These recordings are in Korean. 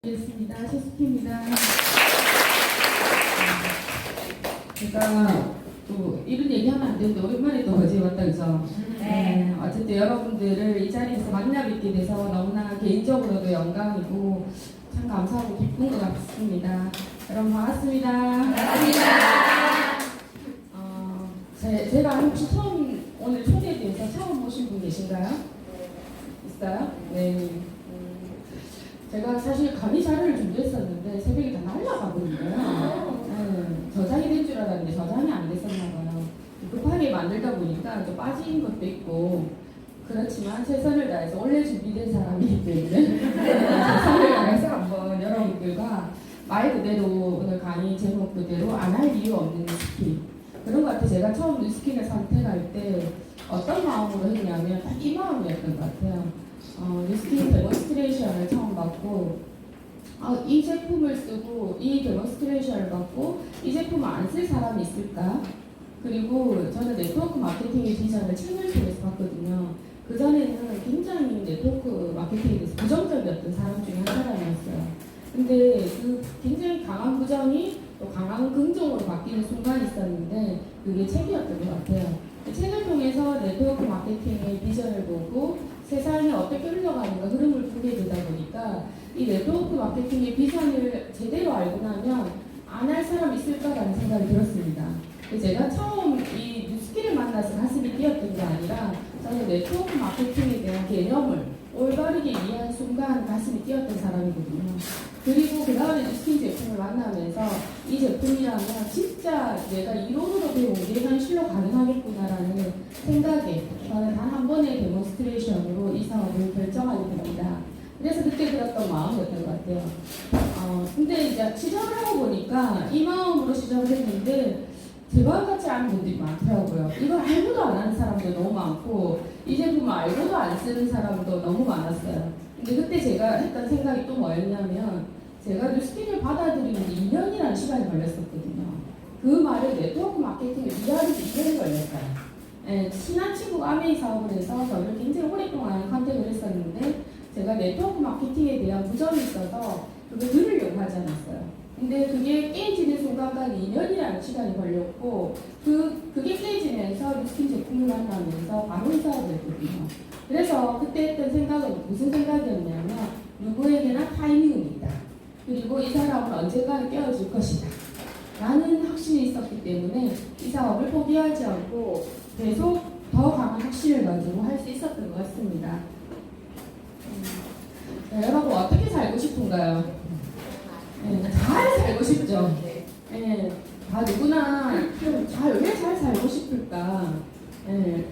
알겠습니다. 최숙희입니다. 제가 또 이런 얘기하면 안 되는데 오랜만에 또 거제에 왔다 그죠? 네. 어쨌든 여러분들을 이 자리에서 만나 뵙게 돼서 너무나 개인적으로도 영광이고 참 감사하고 기쁜 것 같습니다. 여러분 반갑습니다. 반갑습니다. 제가 혹시 오늘 초대에 대해서 처음 보신 분 계신가요? 있어요? 네. 제가 사실 강의 자료를 준비했었는데 새벽에 다 날라가 버린 거예요. 저장이 될 줄 알았는데 저장이 안 됐었나 봐요. 급하게 만들다 보니까 좀 빠진 것도 있고 그렇지만 최선을 다해서 원래 준비된 사람이기 때문에 최선을 다해서 한번 여러분들과 말 그대로 오늘 강의 제목 그대로 안 할 이유 없는 스킬 그런 것 같아요. 제가 처음 뉴스킨을 선택할 때 어떤 마음으로 했냐면 딱 이 마음이었던 것 같아요. 뉴스킨 데몬스트레이션을 처음 받고 이 제품을 쓰고 이 데몬스트레이션을 받고 이 제품을 안 쓸 사람이 있을까? 그리고 저는 네트워크 마케팅의 비전을 책을 통해서 봤거든요. 그전에는 굉장히 네트워크 마케팅에 대해서 부정적이었던 사람 중에 한 사람이었어요. 근데 그 굉장히 강한 부정이 또 강한 긍정으로 바뀌는 순간이 있었는데 그게 책이었던 것 같아요. 그 책을 통해서 네트워크 마케팅의 비전을 보고 세상이 어떻게 흘러가는가 흐름을 보게 되다 보니까 이 네트워크 마케팅의 비전을 제대로 알고 나면 안 할 사람이 있을까라는 생각이 들었습니다. 제가 처음 이 뉴스킬을 만나서 가슴이 뛰었던 게 아니라 저는 네트워크 마케팅에 대한 개념을 올바르게 이해한 순간 가슴이 뛰었던 사람이거든요. 그리고 그 다음에 뉴스킬 제품을 만나면서 이 제품이라면 진짜 내가 이론으로 배운 게 현실로 가능하겠구나라는 생각에 저는 단 한 번의 데몬스트레이션으로 이 사업을 결정하게 됩니다. 그래서 그때 들었던 마음이었던 것 같아요. 근데 이제 시작을 하고 보니까 이 마음으로 시작을 했는데 제가 같이 아는 분들이 많더라고요. 이걸 알고도 안 하는 사람도 너무 많고 이 제품을 알고도 안 쓰는 사람도 너무 많았어요. 근데 그때 제가 했던 생각이 또 뭐였냐면 제가 뉴스킨을 받아들이는데 2년이라는 시간이 걸렸었거든요. 그 말을 네트워크 마케팅을 이해하는데 2년이 걸렸어요. 친한 친구가 아메이 사업을 해서 저를 굉장히 오랫동안 컨택을 했었는데 제가 네트워크 마케팅에 대한 부정이 있어서 그걸 들으려고 하지 않았어요. 근데 그게 깨지는 순간까지 2년이라는 시간이 걸렸고 그게 깨지면서 뉴스킨 제품을 만나면서 바로 이 사업을 했거든요. 그래서 그때 했던 생각은 무슨 생각이었냐면 누구에게나 타이밍은 있다. 그리고 이 사람은 언젠가는 깨어질 것이다. 라는 확신이 있었기 때문에 이 사업을 포기하지 않고 계속 더 강한 확신을 가지고 할 수 있었던 것 같습니다. 여러분 어떻게 살고 싶은가요? 잘 살고 싶죠? 다 누구나 왜 잘 살고 싶을까?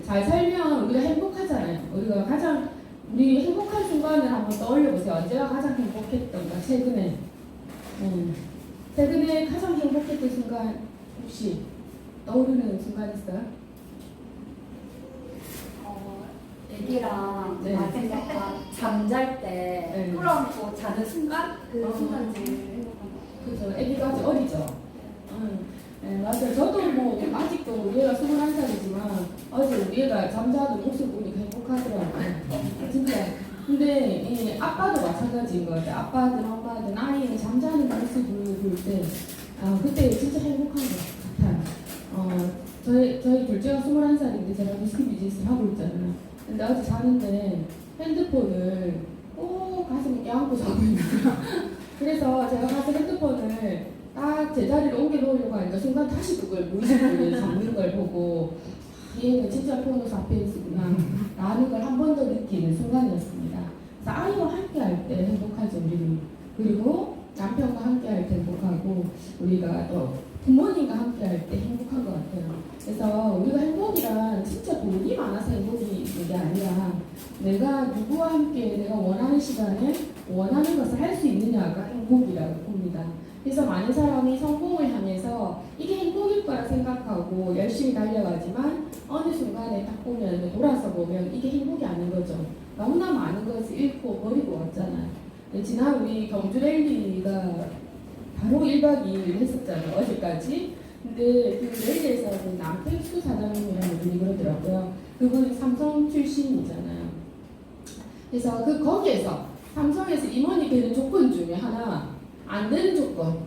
잘 살면 우리가 행복하잖아요. 우리 행복한 순간을 한번 떠올려 보세요. 언제가 가장 행복했던가? 최근에 가장 행복했던 순간 혹시 떠오르는 순간 있어요? 애기랑 잠잘 때 끌어안고 자는 순간? 그 순간이 제일 행복한 것 같아요. 그죠. 애기가 아직 어리죠? 맞아요. 저도 뭐 아직도 우리 애가 21살이지만 어제 우리 애가 잠자는 모습 보니까 행복하더라고요. 진짜. 근데 이 아빠도 마찬가지인 것 같아요. 아빠든 엄마든 아이의 잠자는 모습을 볼 때 그때 진짜 행복한 것 같아요. 저희 둘째가 21살인데 제가 뉴스킨 비즈니스를 하고 있잖아요. 근데 어제 자는데 핸드폰을 꼭 가슴에 껴안고 자고 있는 거야. 그래서 제가 가서 핸드폰을 딱 제자리로 옮겨 놓으려고 하니까 순간 다시 그걸 무의식으로 잡는 걸 보고 얘는 진짜 포노스 앞에 있구나 라는 걸 한 번 더 느끼는 순간이었습니다. 그래서 아이와 함께 할 때 행복하죠, 우리는. 그리고 남편과 함께 할 때 행복하고 우리가 또 부모님과 함께 할 때 행복한 것 같아요. 그래서 우리가 행복이란 진짜 돈이 많아서 행복이 있는 게 아니라 내가 누구와 함께 내가 원하는 시간에 원하는 것을 할 수 있느냐가 행복이라고 봅니다. 그래서 많은 사람이 성공을 향해서 이게 행복일 거라 생각하고 열심히 달려가지만 어느 순간에 딱 보면 돌아서 보면 이게 행복이 아닌 거죠. 너무나 많은 것을 잃고 버리고 왔잖아요. 지난 우리 경주 랠리가 바로 1박 2일 했었잖아요. 어제까지. 근데 그 랠리에서 남태수 사장님이라는 분이 그러더라고요. 그분이 삼성 출신이잖아요. 그래서 거기에서 삼성에서 임원이 되는 조건 중에 하나가 안 되는 조건.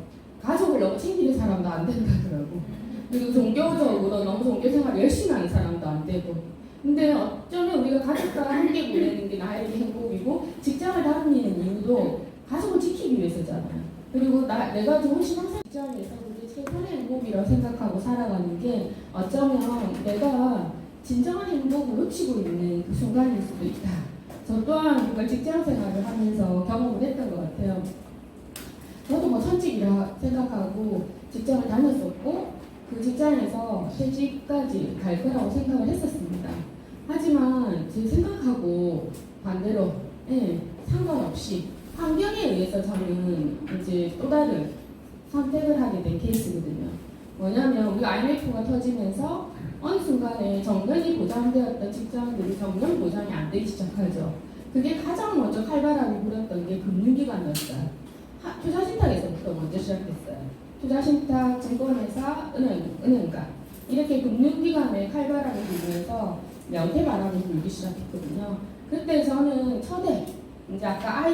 가족을 너무 챙기는 사람도 안 된다더라고. 그리고 종교적으로 너무 종교생활 열심히 하는 사람도 안 되고. 근데 어쩌면 우리가 가족과 함께 보내는 게 나에게 행복이고 직장을 다니는 이유도 가족을 지키기 위해서잖아요. 그리고 내가 좋은 신앙생 직장에서 그게 최선의 행복이라고 생각하고 살아가는 게 어쩌면 내가 진정한 행복을 놓치고 있는 그 순간일 수도 있다. 저 또한 그걸 직장 생활을 하면서 경험을 했던 것 같아요. 저도 뭐 천직이라 생각하고 직장을 다녔었고 그 직장에서 퇴직까지 갈 거라고 생각을 했었습니다. 하지만 제 생각하고 반대로 상관없이 환경에 의해서 저는 이제 또 다른 선택을 하게 된 케이스거든요. 뭐냐면 우리 IMF가 터지면서 어느 순간에 정년이 보장되었던 직장들이 정년 보장이 안 되기 시작하죠. 그게 가장 먼저 활발하게 불었던 게 금융기관이었어요. 투자신탁에서부터 먼저 시작했어요. 투자신탁, 증권회사, 은행가 이렇게 금융기관에 활발하게 불면서 명태바람이 불기 시작했거든요. 그때 저는 첫해 이제 아까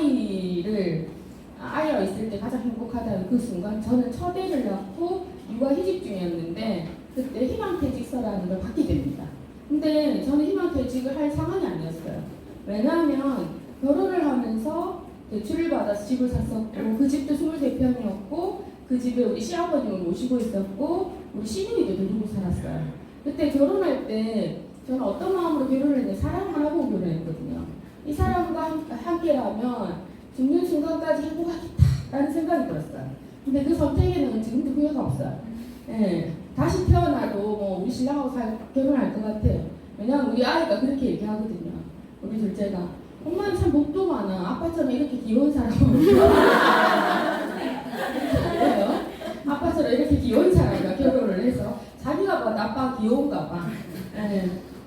아이가 있을 때 가장 행복하다는 그 순간 저는 첫애를 낳고 육아휴직 중이었는데 그때 희망퇴직서라는 걸 받게 됩니다. 근데 저는 희망퇴직을 할 상황이 아니었어요. 왜냐하면 결혼을 하면서 대출을 받아서 집을 샀었고 그 집도 23평이었고 그 집에 우리 시아버님을 모시고 있었고 우리 시누이도 데리고 살았어요. 그때 결혼할 때 저는 어떤 마음으로 결혼을 했는데 사람 하나 보고 결혼했거든요. 이 사람과 함께라면 죽는 순간까지 행복하겠다라는 생각이 들었어요. 근데 그 선택에는 지금도 후회가 없어요. 다시 태어나도 뭐 우리 신랑하고 결혼할 것 같아요. 왜냐하면 우리 아이가 그렇게 얘기하거든요. 우리 둘째가 엄마는 참 복도 많아. 아빠처럼 이렇게 귀여운 사람은 그래요? 아빠처럼 이렇게 귀여운 사람과 결혼을 해서 자기가 봐도 아빠가 귀여운가 봐.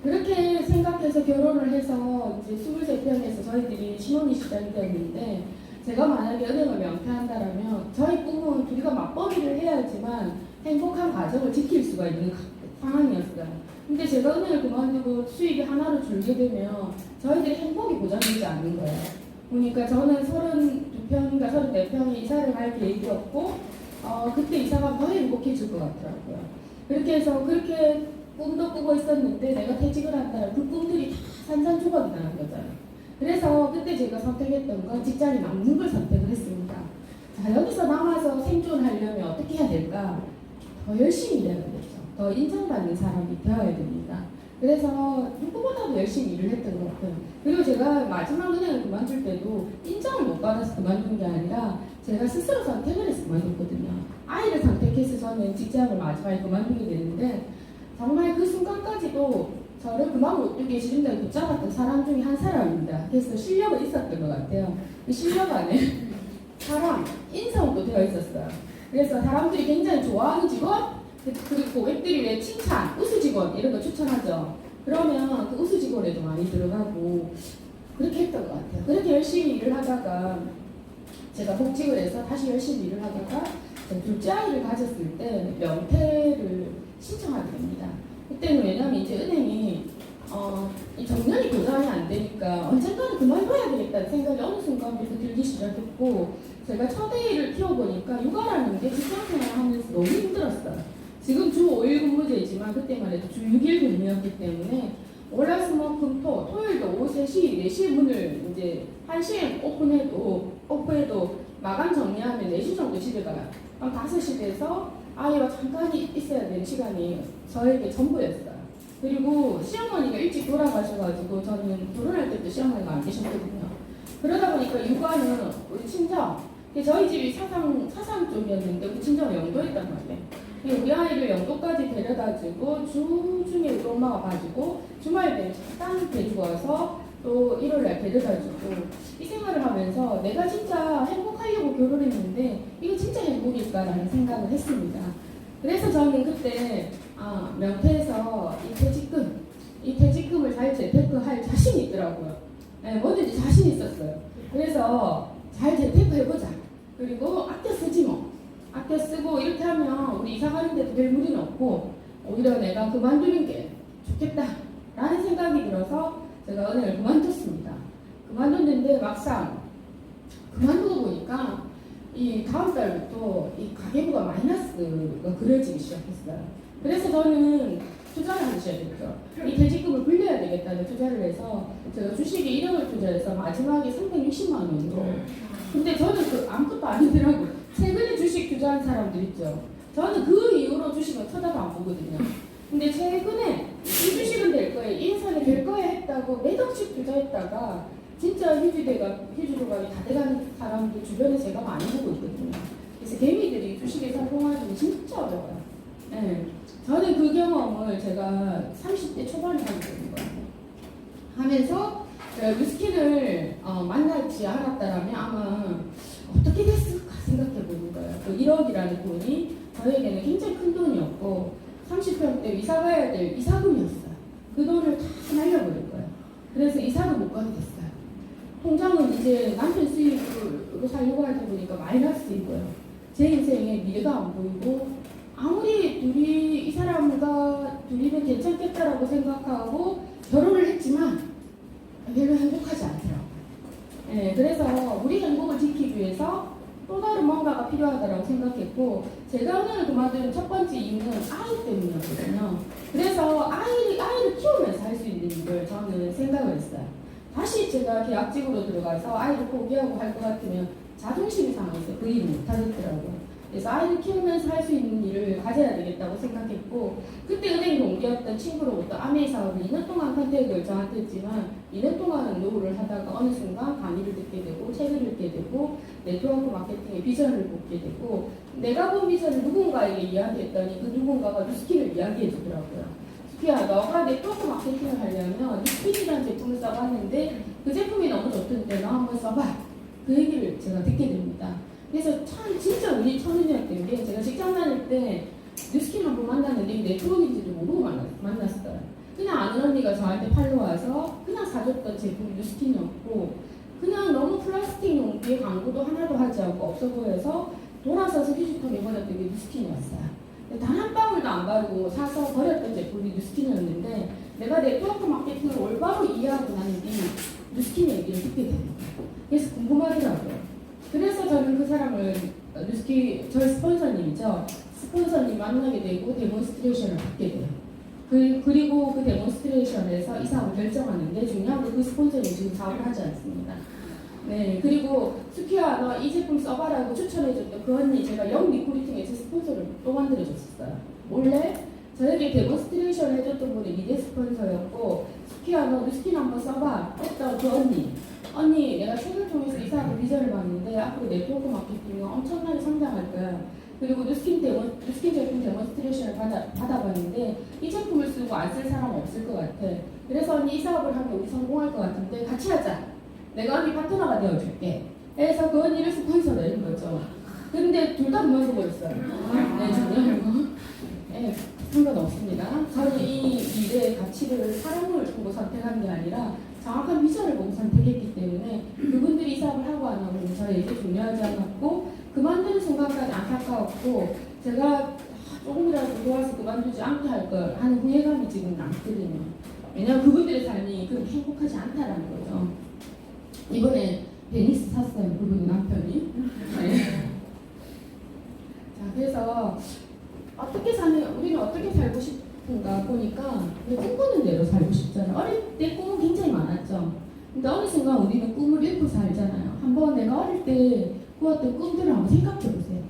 그렇게 생각해서 결혼을 해서 이제 23평에서 저희들이 신혼이 시작이 되었는데 제가 만약에 은행을 명퇴한다라면 저희 꿈은 우리가 맞벌이를 해야지만 행복한 가정을 지킬 수가 있는 상황이었어요. 근데 제가 은행을 그만두고 수입이 하나로 줄게 되면 저희들이 행복이 보장되지 않는 거예요. 그러니까 저는 32평인가 34평에 이사를 할 계획이었고 그때 이사가 더 행복해질 것 같더라고요. 그렇게 해서 그렇게 꿈도 꾸고 있었는데 내가 퇴직을 한다면 그 꿈들이 다 산산조각이 나는 거잖아요. 그래서 그때 제가 선택했던 건 직장에 남는 걸 선택을 했습니다. 자, 여기서 남아서 생존하려면 어떻게 해야 될까? 더 열심히 일해야 되겠죠. 더 인정받는 사람이 되어야 됩니다. 그래서 누구보다도 열심히 일을 했던 것 같아요. 그리고 제가 마지막 은행을 그만둘 때도 인정을 못 받아서 그만둔 게 아니라 제가 스스로 선택을 해서 그만뒀거든요. 아이를 선택해서 저는 직장을 마지막에 그만두게 되는데 정말 그 순간까지도 저를 그만 못 두게 지름다리 붙잡았던 사람 중에 한 사람입니다. 그래서 실력은 있었던 것 같아요. 그 실력 안에 사람, 인성도 되어 있었어요. 그래서 사람들이 굉장히 좋아하는 직원, 그리고 고객들이 왜 칭찬, 우수 직원 이런 거 추천하죠. 그러면 그 우수 직원에도 많이 들어가고 그렇게 했던 것 같아요. 그렇게 열심히 일을 하다가 제가 복직을 해서 다시 열심히 일을 하다가 둘째 아이를 가졌을 때 명퇴를 신청하게 됩니다. 그때는 왜냐면 이제 은행이 이 정년이 보장이 안 되니까 언젠가는 그만둬야 되겠다는 생각이 어느 순간부터 들기 시작했고 제가 첫 애를 키워보니까 육아라는 게 직장생활 하면서 너무 힘들었어요. 지금 주 5일 근무제이지만 그때만 해도 주 6일 근무였기 때문에 월화수목금토 토요일도 오후 3시, 4시에 문을 이제 1시에 오픈해도 마감 정리하면 4시 정도 집에 가요. 그럼 5시 돼서 아이와 잠깐 있어야 되는 시간이 저에게 전부였어요. 그리고 시어머니가 일찍 돌아가셔가지고 저는 결혼할 때도 시어머니가 안 계셨거든요. 그러다 보니까 육아는 우리 친정, 저희 집이 사상 쪽이었는데 우리 친정은 영도에 있단 말이에요. 우리 아이를 영도까지 데려다주고 주 중에 우리 엄마가 봐주고 주말 되면 잠깐 데리고 와서 또 일요일날 데려다주고 이 생활을 하면서 내가 진짜 행복하려고 결혼했는데 이거 진짜 행복일까라는 생각을 했습니다. 그래서 저는 그때 명태에서 이 퇴직금을 잘 재테크할 자신이 있더라고요. 뭐든지 자신 있었어요. 그래서 잘 재테크해보자. 그리고 아껴 쓰지 뭐. 아껴 쓰고 이렇게 하면 우리 이사 가는데도 별 무리는 없고 오히려 내가 그만두는 게 좋겠다 라는 생각이 들어서 제가 은행을 그만뒀습니다. 그만뒀는데 막상 그만두고 보니까 이 다음 달부터 이 가계부가 마이너스가 그려지기 시작했어요. 그래서 저는 투자를 하셔야 되죠. 이 퇴직금을 불려야 되겠다는 투자를 해서 제가 주식에 1억을 투자해서 마지막에 360만 원으로. 근데 저는 그 아무것도 아니더라고요. 최근에 주식 투자한 사람들 있죠. 저는 그 이후로 주식은 쳐다도 안 보거든요. 근데 최근에 이 주식은 될 거예요, 인선이 될 거야 했다고 몇 억씩 투자했다가 진짜 휴지조각이 다 돼가는 사람들 주변에 제가 많이 보고 있거든요. 그래서 개미들이 주식에 성공하기는 진짜 어려워요. 네. 저는 그 경험을 제가 30대 초반에 하게 된 거예요. 하면서 뉴스킨을 만나지 않았다라면 아마 어떻게 됐을까 생각해 보는 거예요. 그 1억이라는 돈이 저에게는 굉장히 큰 돈이었고 30평대 이사 가야 될 이사금이었어요. 그 돈을 다 날려버릴 거예요. 그래서 이사도 못 가게 됐어요. 통장은 이제 남편 수입으로 살려고 하다 보니까 마이너스인 거예요. 제 인생에 미래가 안 보이고 아무리 둘이 이 사람과 둘이는 괜찮겠다라고 생각하고 결혼을 했지만 별로 행복하지 않더라고요. 네, 그래서 우리 행복을 지키기 위해서 또 다른 뭔가가 필요하다고 생각했고 제가 오늘 그만둔 첫 번째 이유는 아이 때문이었거든요. 그래서 아이를 키우면서 할 수 있는 일을 저는 생각을 했어요. 다시 제가 계약직으로 들어가서 아이를 포기하고 할 것 같으면 자존심이 상해서 그 일을 못 하겠더라고요. 그래서 아이를 키우면서 할 수 있는 일을 가져야 되겠다고 생각했고 그때 은행 동기였던 친구로부터 아메이 사업을 2년 동안 컨택을 저한테 했지만 2년 동안 노후를 하다가 어느 순간 강의를 듣게 되고 책을 읽게 되고 네트워크 마케팅의 비전을 보게 되고 내가 본 비전을 누군가에게 이야기했더니 그 누군가가 뉴스킨을 이야기해 주더라고요. 스키야, 너가 네트워크 마케팅을 하려면 뉴스킨이라는 제품을 써봤는데 그 제품이 너무 좋던데 너 한번 써봐. 그 얘기를 제가 듣게 됩니다. 그래서 참 진짜 운이 천운이었던 게 제가 직장 다닐 때 뉴스킨 한번 만났는데 이 네트워크인지도 모르고 만났어요. 그냥 아는 언니가 저한테 팔러 와서 그냥 사줬던 제품이 뉴스킨이었고 그냥 너무 플라스틱 용기에 광고도 하나도 하지 않고 없어 보여서 돌아서서 휴지통에 버렸던 게 뉴스킨이었어요. 단 한 방울도 안 바르고 사서 버렸던 제품이 뉴스킨이었는데 내가 네트워크 마케팅을 올바로 이해하고 나는 뒤 뉴스킨 얘기를 듣게 되는 거예요. 그래서 궁금하더라고요. 그래서 저는 그 사람을 뉴스킨 저희 스폰서님이죠. 스폰서님 만나게 되고 데몬스트레이션을 받게 돼요. 그리고 그 데몬스트레이션에서 이 사업을 결정하는데 중요한 건 그 스폰서님 지금 사업을 하지 않습니다. 네, 그리고 스키야 너 이 제품 써봐라고 추천해줬던 그 언니 제가 영 리크루팅에서 스폰서를 또 만들어줬었어요. 원래 저에게 데몬스트레이션 해줬던 분이 미대 스폰서였고 스키야 너 뉴스킨 한번 써봐 했던 그 언니 내가 책을 통해서 이 사업의 비전을 봤는데 앞으로 네트워크 마케팅이 엄청나게 성장할 거야. 그리고 뉴스킨 제품 데몬스트레이션을 받아봤는데 이 제품을 쓰고 안 쓸 사람 없을 것 같아. 그래서 언니 이 사업을 하면 우리 성공할 것 같은데 같이 하자. 내가 언니 파트너가 되어줄게. 그래서 그 언니를 스폰서로 한 거죠. 근데 둘 다 그만둬버렸어요. 네, 중요한 거. 네, 상관없습니다. 저는 이 일의 가치를 사람을 보고 선택한 게 아니라 정확한 비전을 보고 선택했기 때문에 그분들이 이 사업을 하고 안 하고 저에게 중요하지 않았고 그만두는 순간까지 안타까웠고 제가 조금이라도 도와서 그만두지 않게 할 걸 하는 후회감이 지금 남거든요. 왜냐하면 그분들의 삶이 그렇게 행복하지 않다라는 거죠. 이번에 베니스 샀어요. 그분 남편이. 네. 자, 그래서 우리는 어떻게 살고 싶은가 보니까 꿈꾸는 대로 살고 싶잖아요. 어릴 때 꿈은 굉장히 많았죠. 근데 어느 순간 우리는 꿈을 잃고 살잖아요. 한번 내가 어릴 때 꾸었던 꿈들을 한번 생각해 보세요.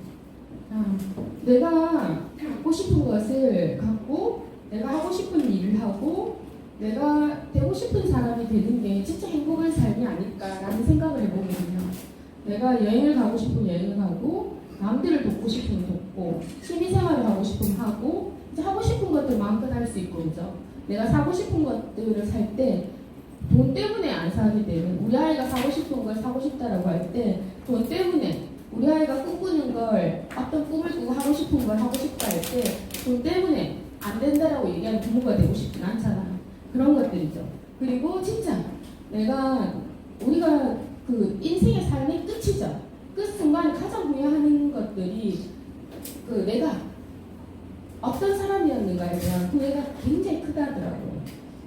내가 갖고 싶은 것을 갖고 내가 하고 싶은 일을 하고 내가 되고 싶은 사람이 되는 게 진짜 행복한 삶이 아닐까라는 생각을 해보거든요. 내가 여행을 가고 싶으면 여행을 가고 남들을 돕고 싶으면 돕고 취미생활을 하고 싶으면 하고 이제 하고 싶은 것들 마음껏 할 수 있고 그죠? 내가 사고 싶은 것들을 살 때 돈 때문에 안 사게 되면 우리 아이가 사고 싶은 걸 사고 싶다라고 할 때 돈 때문에 우리 아이가 꿈꾸는 걸 어떤 꿈을 꾸고 하고 싶은 걸 하고 싶다 할 때 돈 때문에 안 된다라고 얘기하는 부모가 되고 싶진 않잖아요. 그런 것들이죠. 그리고 진짜 우리가 그 인생의 삶의 끝이죠. 끝 순간에 가장 후회하는 것들이 내가 어떤 사람이었는가에 대한 후회가 굉장히 크다더라고요.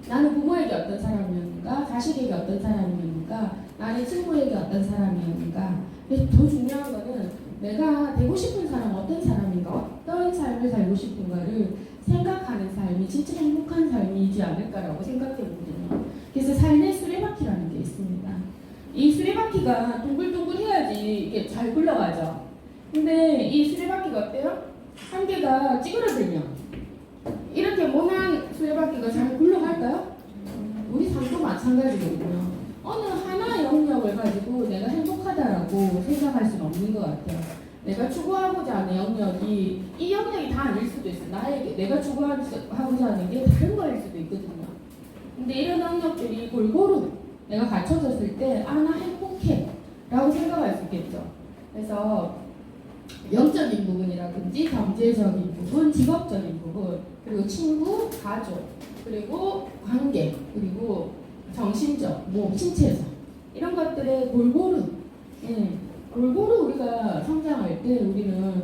나는 부모에게 어떤 사람이었는가, 자식에게 어떤 사람이었는가, 나는 친구에게 어떤 사람이었는가. 근데 더 중요한 거는 내가 되고 싶은 사람 어떤 사람인가, 어떤 삶을 살고 싶은가를 생각하는 삶이 진짜 행복한 삶이지 않을까라고 생각해보거든요. 그래서 삶의 수레바퀴라는 게 있습니다. 이 수레바퀴가 둥글둥글 해야지 이게 잘 굴러가죠. 근데 이 수레바퀴가 어때요? 한 개가 찌그러들면 이렇게 모난 수레바퀴가 잘 굴러갈까요? 우리 삶도 마찬가지거든요. 어느 하나의 영역을 가지고 내가 행복하다라고 생각할 수는 없는 것 같아요. 내가 추구하고자 하는 영역이 이 영역이 다 아닐 수도 있어요. 내가 추구하고자 하는 게 다른 거일 수도 있거든요. 근데 이런 영역들이 골고루 내가 갖춰졌을 때 아, 나 행복해 라고 생각할 수 있겠죠. 그래서 영적인 부분이라든지 경제적인 부분, 직업적인 부분, 그리고 친구, 가족, 그리고 관계, 그리고 정신적, 신체적 이런 것들의 골고루 골고루 우리가 성장할 때 우리는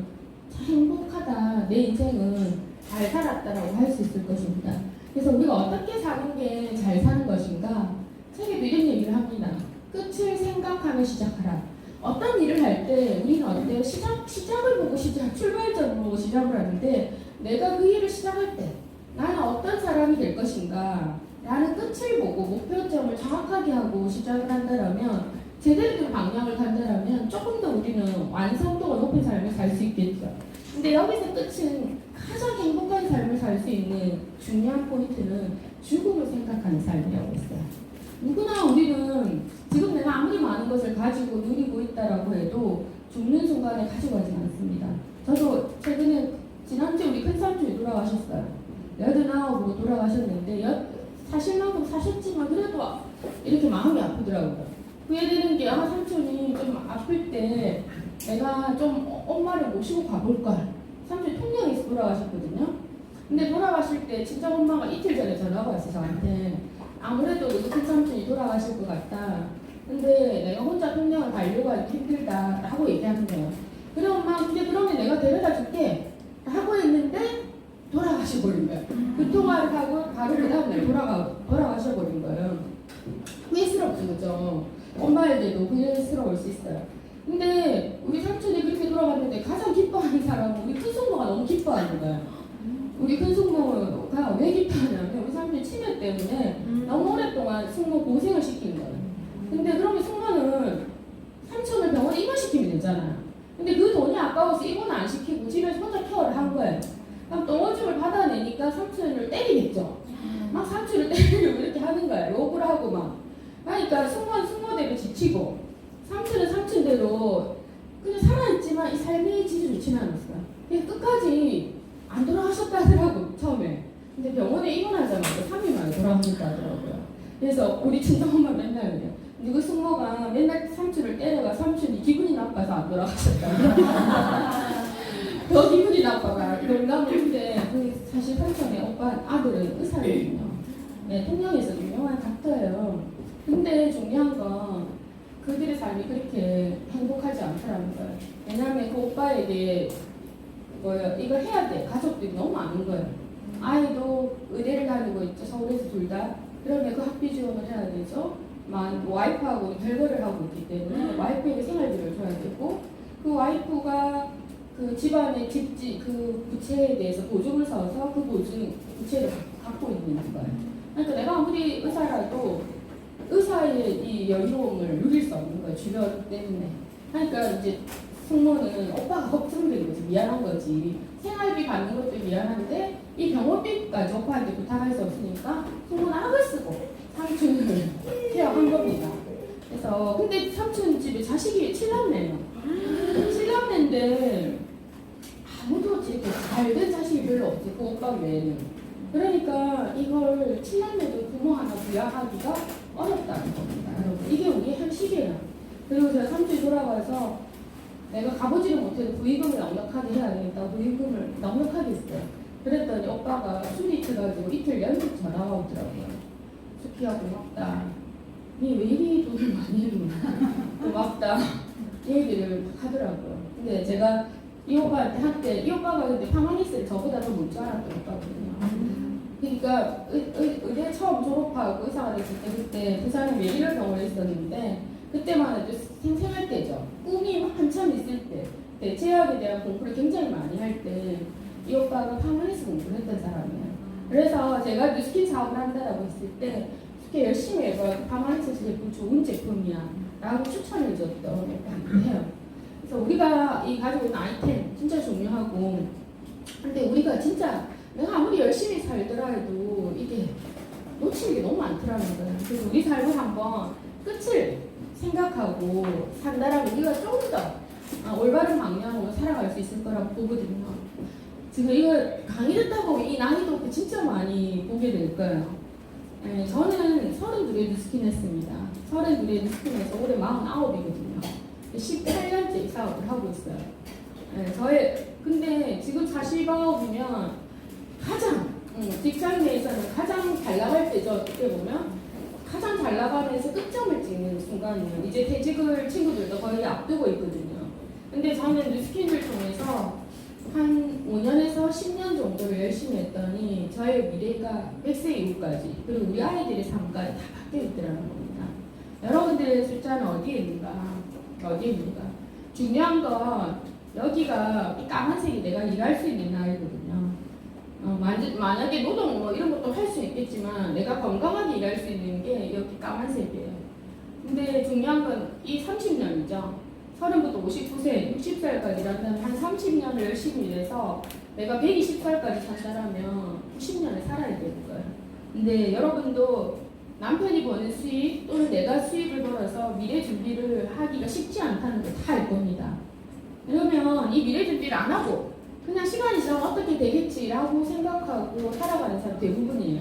행복하다, 내 인생은 잘 살았다라고 할 수 있을 것입니다. 그래서 우리가 어떻게 사는 게 잘 사는 것인가? 책에도 이런 얘기를 합니다. 끝을 생각하며 시작하라. 어떤 일을 할 때 우리는 어때요? 시작을 보고 출발점을 보고 시작을 하는데 내가 그 일을 시작할 때 나는 어떤 사람이 될 것인가? 라는 끝을 보고 목표점을 정확하게 하고 시작을 한다면 제대로 된 방향을 간다면 조금 더 우리는 완성도가 높은 삶을 살 수 있겠죠. 근데 여기서 끝은 가장 행복한 삶을 살 수 있는 중요한 포인트는 죽음을 생각하는 삶이라고 했어요. 누구나 우리는 지금 내가 아무리 많은 것을 가지고 누리고 있다라고 해도 죽는 순간에 가져가지 않습니다. 저도 최근에 지난주에 우리 큰삼촌이 돌아가셨어요. 89으로 돌아가셨는데 사실만큼 사셨지만 그래도 이렇게 마음이 아프더라고요. 후회되는 게 아마 삼촌이 좀 아플 때 내가 좀 엄마를 모시고 가볼걸. 삼촌이 통영에서 돌아가셨거든요. 근데 돌아가실 때 친정 엄마가 이틀 전에 전화가 왔어요. 저한테 아무래도 너희 큰삼촌이 돌아가실 것 같다. 근데 내가 혼자 통영을 가려고 하기 힘들다 하고 얘기하는 거예요. 그래 엄마 근데 그러면 내가 데려다 줄게 하고 있는데 돌아가셔버린 거예요. 그 통화를 하고 바로 그 다음날 돌아가셔버린 거예요. 후회스럽죠, 그죠? 엄마에게도 후회스러울 수 있어요. 근데 우리 삼촌이 그렇게 돌아갔는데 가장 기뻐하는 사람은 우리 큰숙모가 너무 기뻐하는 거예요. 우리 큰숙모가 왜 기뻐하냐면 우리 삼촌이 치매 때문에 너무 오랫동안 숙모 고생을 시킨 거예요. 근데 그러면 숙모는 삼촌을 병원에 입원시키면 되잖아요. 근데 그 돈이 아까워서 입원 안 시키고 집에서 혼자 케어를 한 거예요. 그럼 똥오줌을 받아내니까 삼촌을 때리겠죠. 막 삼촌을 때리려고 이렇게 하는 거예요. 욕을 하고 막. 그러니까 숙모는 숙모대로 지치고 삼촌은 삼촌대로 그냥 살아있지만 이 삶이 진짜 좋지는 않았어요. 그냥 끝까지 안 돌아가셨다 하더라고 처음에. 근데 병원에 입원하자마자 3일 만에 돌아가셨다 하더라고요. 그래서 우리 친정엄마 맨날 그래요. 누구 숙모가 맨날 삼촌을 때려가 삼촌이 기분이 나빠서 안 돌아가셨다. 더 기분이 나빠가 농담을 했는데 그 사실 삼촌의 오빠 아들은 의사거든요. 네, 통영에서 유명한 닥터예요. 근데 중요한 건 그들의 삶이 그렇게 행복하지 않더라는 거예요. 왜냐하면 그 오빠에게 이걸 해야 돼. 가족들이 너무 많은 거예요. 아이도 의대를 다니고 있죠. 서울에서 둘 다. 그러면 그 학비 지원을 해야 되죠. 와이프하고 별거를 하고 있기 때문에 와이프에게 생활비를 줘야 되고 그 와이프가 그 집안의 그 부채에 대해서 보증을 서서 그 부채를 갖고 있는 거예요. 그러니까 내가 아무리 의사라도 의사의 이 여유로움을 누릴 수 없는 거예요. 주변 때문에. 그러니까 이제 숙모는 오빠가 걱정되는 거지. 미안한 거지. 생활비 받는 것도 미안한데 이 병원비까지 오빠한테 부탁할 수 없으니까 숙모는 악을 쓰고 삼촌을 케어한 겁니다. 그래서 근데 삼촌 집에 자식이 7남매예요. 7남매인데 아무도 이렇게 잘된 자식이 별로 없지. 그 오빠 외에는. 그러니까 이걸 7남매도 부모 하나 부양하기가 어렵다는 겁니다. 여러분. 이게 우리의 현실이에요. 그리고 제가 삼촌이 돌아가서 내가 가보지를 못해도 부의금을 넉넉하게 해야 되겠다. 부의금을 넉넉하게 했어요. 그랬더니 오빠가 술이 있어가지고 이틀 연속 전화가 오더라고요. 수키야 고맙다. 니 왜 이리 돈을 많이 주나? 고맙다. 이 얘기를 하더라고요. 근데 제가 이 오빠한테 한때 이 오빠가 근데 파마니스를 저보다 더 못 줄 알았던 오빠거든요. 그러니까 의대 처음 졸업하고 의사가 됐을 때 그때 부산에 메디컬 병원에 있었는데 그때만 해도 생생할 때죠. 꿈이 한참 있을 때 대체학에 대한 공부를 굉장히 많이 할 때 이 오빠가 파마니스 공부를 했던 사람이에요. 그래서 제가 뉴스킨 사업을 한다라고 했을 때 그렇게 열심히 해서 파마니스 제품 좋은 제품이야 라고 추천을 줬던 오빠예요. 그래서 우리가 이 가지고 있는 아이템 진짜 중요하고, 근데 우리가 진짜 내가 아무리 열심히 살더라도 이게 놓치는 게 너무 많더라는 거예요. 그래서 우리 삶을 한번 끝을 생각하고 산다라면 우리가 좀 더 올바른 방향으로 살아갈 수 있을 거라고 보거든요. 지금 이거 강의 듣다 보면 이 난이도 진짜 많이 보게 될 거예요. 네, 저는 32에 뉴스킨 했습니다. 32에 뉴스킨에서 올해 49이거든요. 18년째 사업을 하고 있어요. 네, 근데 지금 49이면 가장, 직장 내에서는 가장 잘 나갈 때죠. 어떻게 보면. 가장 잘 나가면서 끝점을 찍는 순간이에요. 이제 퇴직을 친구들도 거의 앞두고 있거든요. 근데 저는 뉴스킨을 통해서 한 5년에서 10년 정도를 열심히 했더니 저의 미래가 100세 이후까지, 그리고 우리 아이들의 삶까지 다 바뀌어 있더라는 겁니다. 여러분들의 숫자는 어디에 있는가? 어디에 있는가? 중요한 건 여기가 이 까만색이 내가 일할 수 있는 나이거든요. 만약에 노동 뭐 이런 것도 할 수 있겠지만 내가 건강하게 일할 수 있는 게 여기 까만색이에요. 근데 중요한 건 이 30년이죠. 30부터 59세, 60살까지 일한다면 한 30년을 열심히 일해서 내가 120살까지 산다면 90년을 살아야 되는 거예요. 근데 여러분도 남편이 버는 수입 또는 내가 수입을 벌어서 미래 준비를 하기가 쉽지 않다는 걸 다 알 겁니다. 그러면 이 미래 준비를 안 하고 그냥 시간이 지나면 어떻게 되겠지라고 생각하고 살아가는 사람 대부분이에요.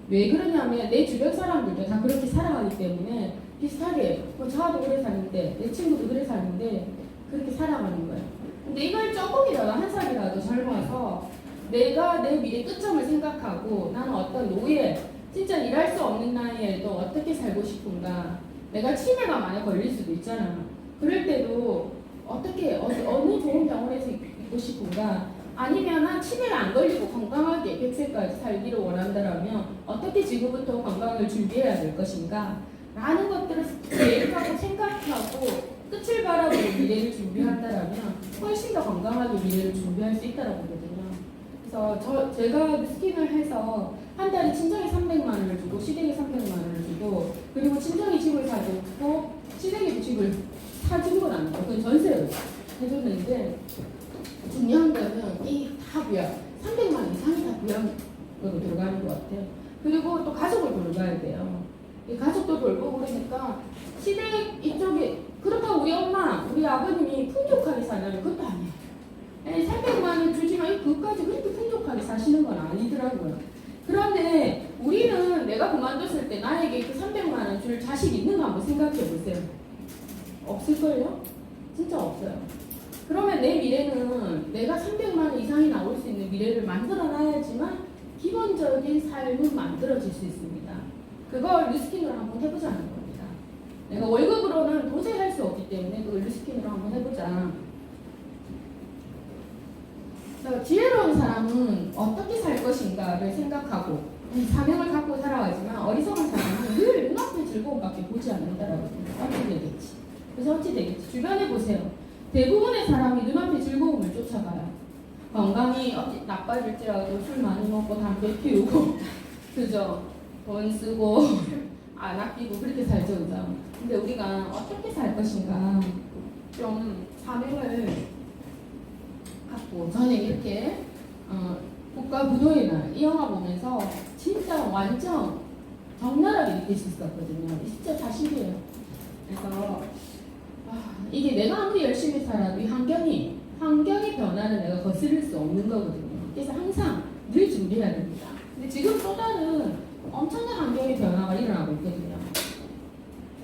왜 그러냐면 내 주변 사람들도 다 그렇게 살아가기 때문에 비슷하게 저도 그래 사는데 내 친구도 그래 사는데 그렇게 살아가는 거예요. 근데 이걸 조금이라도 한 살이라도 젊어서 내가 내 미래 끝점을 생각하고 나는 어떤 노예, 진짜 일할 수 없는 나이에도 어떻게 살고 싶은가, 내가 치매가 만약 걸릴 수도 있잖아. 그럴 때도 어떻게 어느 좋은 병원에서 있고 싶은가, 아니면 난 치매가 안 걸리고 건강하게 100세까지 살기를 원한다면 어떻게 지금부터 건강을 준비해야 될 것인가 라는 것들을 계획하고 생각하고 끝을 바라보고 미래를 준비한다면 훨씬 더 건강하게 미래를 준비할 수 있다고 보거든요. 그래서 제가 스킨을 해서 한 달에 친정에 300만 원을 주고 시댁에 300만 원을 주고, 그리고 친정이 집을 사줬고 시댁이 집을 사준 건 아니고 그건 전세로 해줬는데, 중요한 거는 이 다 부양, 300만 원 이상이 다 부양으로 들어가는 것 같아요. 그리고 또 가족을 돌봐야 돼요. 이 가족도 돌보고 그러니까 시댁 이쪽에, 그렇다고 우리 엄마, 우리 아버님이 풍족하게 사냐면 그것도 아니에요. 300만 원 주지만 그것까지 그렇게 풍족하게 사시는 건 아니더라고요. 그런데 우리는 내가 그만뒀을 때 나에게 그 300만 원 줄 자식 있는가 한번 생각해 보세요. 없을걸요? 진짜 없어요. 그러면 내 미래는 내가 300만 원 이상이 나올 수 있는 미래를 만들어 놔야지만 기본적인 삶은 만들어질 수 있습니다. 그걸 뉴스킨으로 한번 해보자는 겁니다. 내가 월급으로는 도저히 할 수 없기 때문에 그걸 뉴스킨으로 한번 해보자. 지혜로운 사람은 어떻게 살 것인가를 생각하고 사명을 갖고 살아가지만, 어리석은 사람은 늘 눈앞의 즐거움밖에 보지 않는다라고. 어찌 되겠지? 그래서 어찌 되겠지? 주변에 보세요. 대부분의 사람이 눈앞의 즐거움을 쫓아가요. 건강이 나빠질지라도 술 많이 먹고 담배 피우고 그죠? 돈 쓰고 안 아끼고 그렇게 살죠, 그죠? 근데 우리가 어떻게 살 것인가 좀 사명을 갖고, 저는 이렇게 국가 부도의 날 이 영화 보면서 진짜 완전 적나라하게 느낄 수 있었거든요. 진짜 사실이에요. 그래서 이게 내가 아무리 열심히 살아도 이 환경의 변화를 내가 거스를 수 없는 거거든요. 그래서 항상 늘 준비해야 됩니다. 근데 지금 또 다른 엄청난 환경의 변화가 일어나고 있거든요.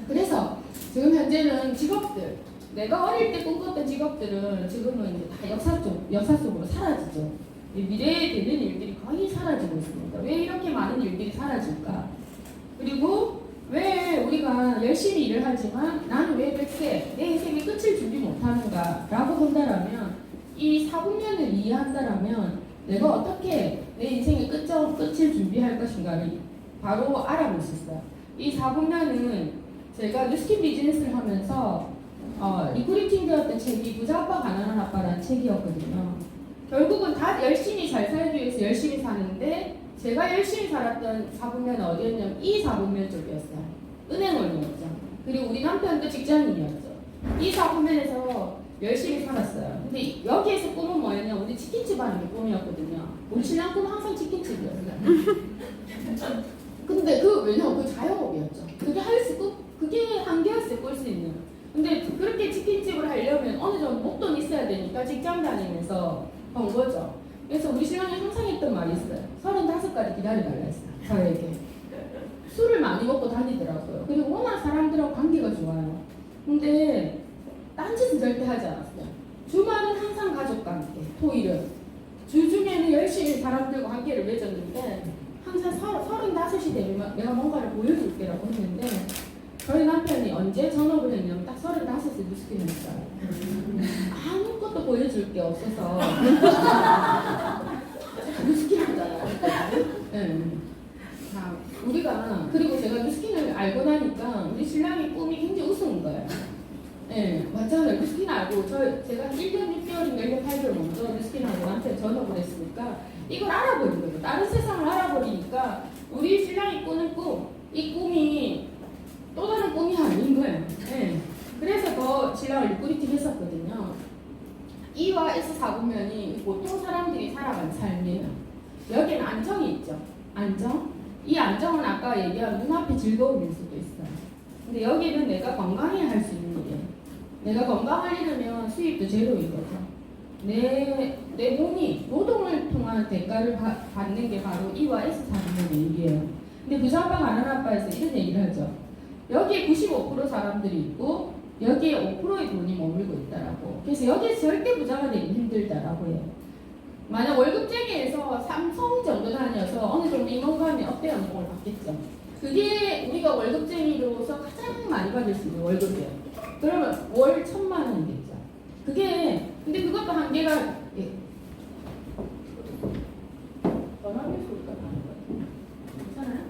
그래서 지금 현재는 직업들, 내가 어릴 때 꿈꿨던 직업들은 지금은 이제 다 역사 속으로 사라지죠. 미래에 되는 일들이 거의 사라지고 있습니다. 왜 이렇게 많은 일들이 사라질까? 그리고 왜 우리가 열심히 일을 하지만 나는 왜 100세 내 인생의 끝을 준비 못하는가 라고 본다라면, 이 사분면을 이해한다라면 내가 어떻게 내 인생의 끝을 준비할 것인가를 바로 알아볼 수 있어요. 이 사분면은 제가 뉴스킨 비즈니스를 하면서 리크루팅 되었던 책이 부자 아빠 가난한 아빠라는 책이었거든요. 결국은 다 열심히 잘 살기 위해서 열심히 사는데 제가 열심히 살았던 사분면은 어디였냐면 이 사분면 쪽이었어요. 은행원이었죠. 그리고 우리 남편도 직장인이었죠. 이 사분면에서 열심히 살았어요. 근데 여기에서 꿈은 뭐였냐? 우리 치킨집 하는 게 꿈이었거든요. 우리 신랑 꿈은 항상 치킨집이었어요. 근데 왜냐면 그 자영업이었죠. 그게 한계였어요. 꿀 수 있는. 근데 그렇게 치킨집을 하려면 어느 정도 목돈이 있어야 되니까 직장 다니면서 번 거죠. 그래서 우리 신랑이 항상 했던 말이 있어요. 35까지 기다려달라 했어요. 저에게. 술을 많이 먹고 다니더라고요. 그리고 워낙 사람들하고 관계가 좋아요. 근데 딴짓은 절대 하지 않았어요. 주말은 항상 가족과 함께, 토일은. 주중에는 열심히 사람들과 관계를 맺었는데 항상 35이 되면 내가 뭔가를 보여줄게라고 했는데 저희 남편이 언제 전업을 했냐면 딱 35에 뉴스키를 했어요. 아무것도 보여줄 게 없어서 뉴스키를 하잖아요. 네. 자, 그리고 제가 뉴스킨을 알고 나니까 우리 신랑의 꿈이 굉장히 우스운 거예요. 네, 맞잖아요. 뉴스킨 알고 제가 1년 6개월인가 1년 8개월 먼저 뉴스킨하고 남편 전업을 했으니까 이걸 알아버린 거죠. 다른 세상을 알아버리니까 우리 신랑이 꾸는 이 꿈이 또 다른 꿈이 아닌 거예요. 네. 그래서 더 신랑을 리크루팅 했었거든요. E와 S 사분면이 보통 사람들이 살아가는 삶이에요. 여기는 안정이 있죠. 안정? 이 안정은 아까 얘기한 눈앞의 즐거움일 수도 있어요. 근데 여기는 내가 건강해야 할 수 있는 일이에요. 내가 건강하려면 수입도 제로인 거죠. 내 몸이 노동을 통한 대가를 받는 게 바로 E와 S 사분면의 일이에요. 근데 부자 아빠 가난한 아빠에서 이런 얘기를 하죠. 여기에 95% 사람들이 있고 여기에 5%의 돈이 머물고 있다라고. 그래서 여기에서 절대 부자가 되기 힘들다라고 해요. 만약 월급쟁이에서 삼성 정도 다녀서 어느 정도 임원감이 업대 연봉을 받겠죠. 그게 우리가 월급쟁이로서 가장 많이 받을 수 있는 월급이에요. 그러면 월 1,000만 원이겠죠. 근데 그것도 한계가 전화기 소리가 나는 거예요. 괜찮아요?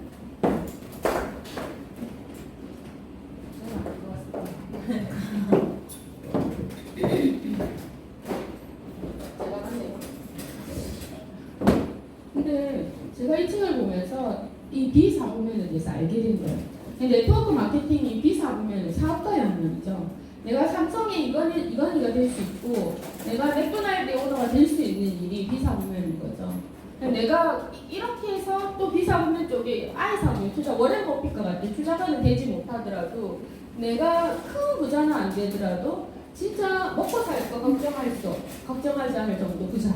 근데 제가 이 책을 보면서 이 비사분면에 대해서 알게 된 거예요. 네트워크 마케팅이 비사분면은 사업가 영역이죠. 내가 삼성의 이건희가 될 수 있고 내가 맥도날드 오너가 될 수 있는 일이 비사분면인 거죠. 내가 이렇게 해서 또 비사분면 쪽에 I사분면 투자, 워렌 버핏과 같은 투자가는 되지 못하더라도 내가 큰 부자는 안 되더라도 진짜 먹고 살 거 걱정하지 않을 정도 부자.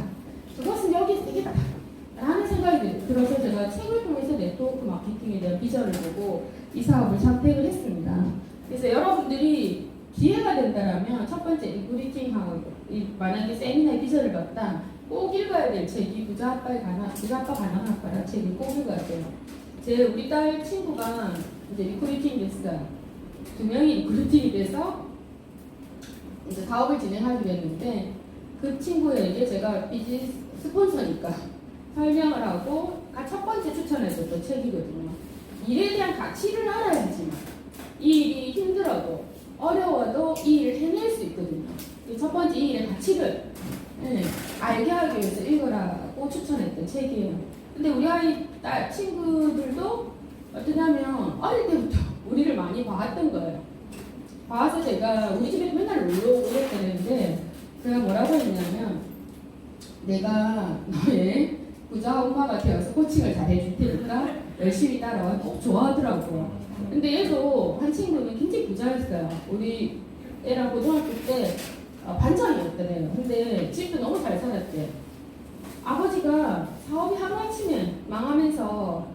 그것은 여기 되겠다 라는 생각이 들어서 제가 책을 통해서 네트워크 마케팅에 대한 비전을 보고 이 사업을 선택을 했습니다. 그래서 여러분들이 기회가 된다면 첫 번째 리크루팅하고 만약에 세미나의 비전을 봤다 꼭 읽어야 될 책이 부자 아빠 가난한 아빠라는 책을 꼭 읽어야 돼요. 우리 딸 친구가 이제 리크루팅 됐어요. 2명이 리크루팅이 돼서 이제 사업을 진행하기로 했는데 그 친구에게 제가 비즈니스 스폰서니까 설명을 하고 첫 번째 추천해줬던 책이거든요. 일에 대한 가치를 알아야지만 이 일이 힘들어도 어려워도 이 일을 해낼 수 있거든요. 첫 번째 이 일의 가치를 알게 하기 위해서 읽으라고 추천했던 책이에요. 근데 우리 딸 친구들도 어떠냐면 어릴 때부터 우리를 많이 봐왔던 거예요. 봐서 제가 우리 집에 맨날 놀러 오고 그랬는데 제가 뭐라고 했냐면 내가 너의 부자 엄마가 되어서 코칭을 잘 해줄 테니까 열심히 따라와. 꼭 좋아하더라고요. 근데 얘도 한 친구는 굉장히 부자였어요. 우리 애랑 고등학교 때 반장이었더래요. 근데 집도 너무 잘 살았대요. 아버지가 사업이 하루아침에 망하면서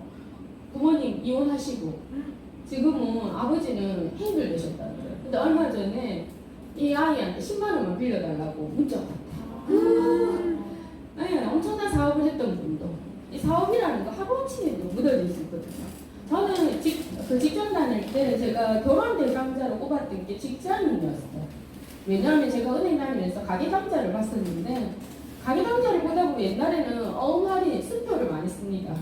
부모님 이혼하시고 지금은 아버지는 해임을 내셨다는 거예요. 근데 얼마 전에 이 아이한테 10만 원만 빌려달라고 문자가 왔대요. 네, 엄청난 사업을 했던 분도 이 사업이라는 거 하루아침에도 무뎌질 수 있거든요. 저는 직장 다닐 때 제가 결혼 대상자로 꼽았던 게 직장인이었어요. 왜냐하면 제가 은행 다니면서 가계당자를 봤었는데 가계당자를 보다 보면 옛날에는 어음할인 수표를 많이 씁니다.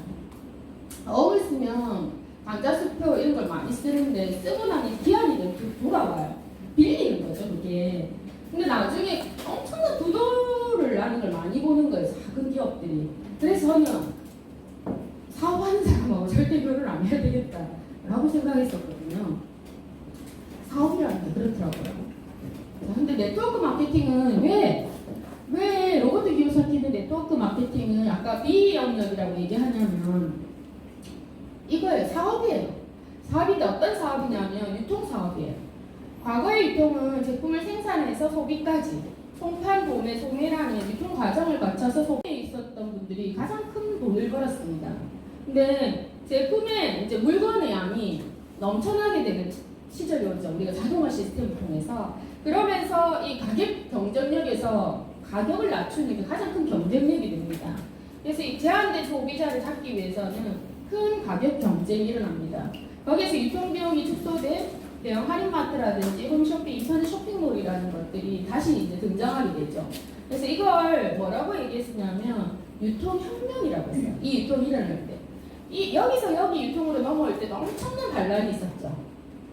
어음을 쓰면 당자 수표 이런 걸 많이 쓰는데 쓰고 나니 기한이 돌아와요. 빌리는 거죠, 그게. 근데 나중에 엄청난 부도를 나는 걸 많이 보는 거예요, 작은 기업들이. 그래서 저는 사업하는 사람하고 절대 결혼을 안 해야 되겠다라고 생각했었거든요. 사업이라는 게 그렇더라고요. 자, 근데 네트워크 마케팅은 왜 로버트 기요사키는 네트워크 마케팅을 아까 B 영역이라고 얘기하냐면 이거예요. 사업이에요. 사업인데 어떤 사업이냐면 유통사업이에요. 과거의 유통은 제품을 생산해서 소비까지 송판, 도매, 소매라는 유통 과정을 거쳐서 소비에 있었던 분들이 가장 큰 돈을 벌었습니다. 근데 제품의 이제 물건의 양이 넘쳐나게 되는 시절이 오죠. 우리가 자동화 시스템을 통해서. 그러면서 이 가격 경쟁력에서 가격을 낮추는 게 가장 큰 경쟁력이 됩니다. 그래서 이 제한된 소비자를 잡기 위해서는 큰 가격 경쟁이 일어납니다. 거기에서 유통비용이 축소돼 대형 할인마트라든지 홈쇼핑, 인터넷 쇼핑몰이라는 것들이 다시 이제 등장하게 되죠. 그래서 이걸 뭐라고 얘기했었냐면 유통혁명이라고 했어요. 이 유통이 일어날 때. 여기서 여기 유통으로 넘어올 때도 엄청난 반란이 있었죠.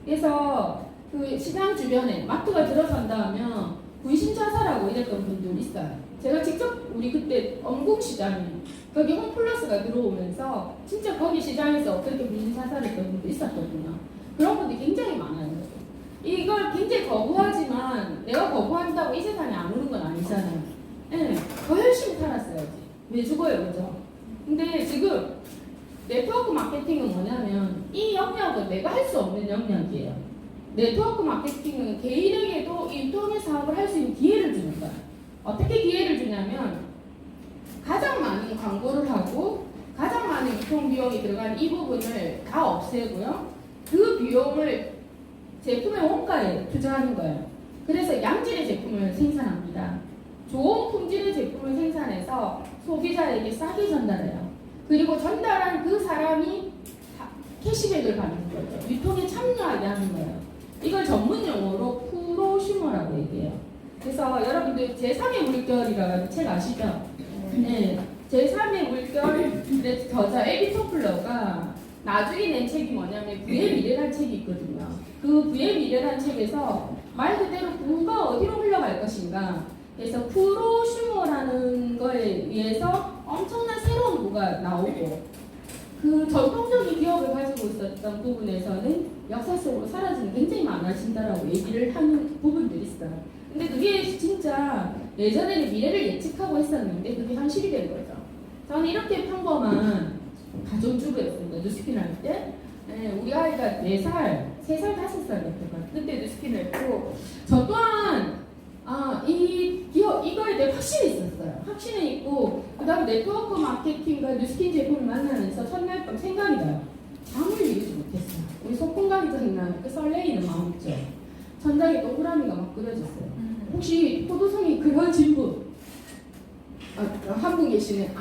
그래서 그 시장 주변에 마트가 들어선다면 분신자살하고 이랬던 분들 있어요. 제가 직접 우리 그때 엄궁시장에 거기 홈플러스가 들어오면서 진짜 거기 시장에서 그렇게 분신자살했던 분도 있었거든요. 그런 분들이 굉장히 많아요. 이걸 굉장히 거부하지만 내가 거부한다고 이 세상에 안 오는 건 아니잖아요. 네, 더 열심히 살았어야지. 왜 죽어요, 그죠? 근데 지금 네트워크 마케팅은 뭐냐면 이 영역은 내가 할 수 없는 영역이에요. 네트워크 마케팅은 개인에게도 이 유통의 사업을 할 수 있는 기회를 주는 거예요. 어떻게 기회를 주냐면 가장 많은 광고를 하고 가장 많은 유통 비용이 들어간 이 부분을 다 없애고요. 그 비용을 제품의 원가에 투자하는 거예요. 그래서 양질의 제품을 생산합니다. 좋은 품질의 제품을 생산해서 소비자에게 싸게 전달해요. 그리고 전달한 그 사람이 캐시백을 받는 거죠. 유통에 참여하게 하는 거예요. 이걸 전문 용어로 프로슈머라고 얘기해요. 그래서 여러분들 제3의 물결이라는 책 아시죠? 네. 제3의 물결의 저자 에비 토플러가 나중에 낸 책이 뭐냐면 부의 미래라는 책이 있거든요. 그 부의 미래라는 책에서 말 그대로 부가 어디로 흘러갈 것인가. 그래서 프로슈머라는 거에 의해서 엄청난 새로운 부가 나오고 그 전통적인 기업을 가지고 있었던 부분에서는 역사 속으로 사라지는 굉장히 많아진다라고 얘기를 하는 부분들이 있어요. 근데 그게 진짜 예전에는 미래를 예측하고 했었는데 그게 현실이 된 거죠. 저는 이렇게 평범한 가정주부였습니다. 뉴스핀 할 때. 네, 우리 아이가 4살, 3살, 5살이었던 것 그때 뉴스핀을 했고 저 또한 이거에 대해 확신이 있었어요. 확신이 있고 그 다음에 네트워크 마케팅과 뉴스킨 제품을 만나면서 첫날 밤 생각이 나요. 잠을 이루지 못했어요. 우리 소풍 가기 전날 그 설레이는 마음 있죠. 천장에 동그라미가 막 그려졌어요. 혹시 포도송이 그려진 분 한 분 계시네.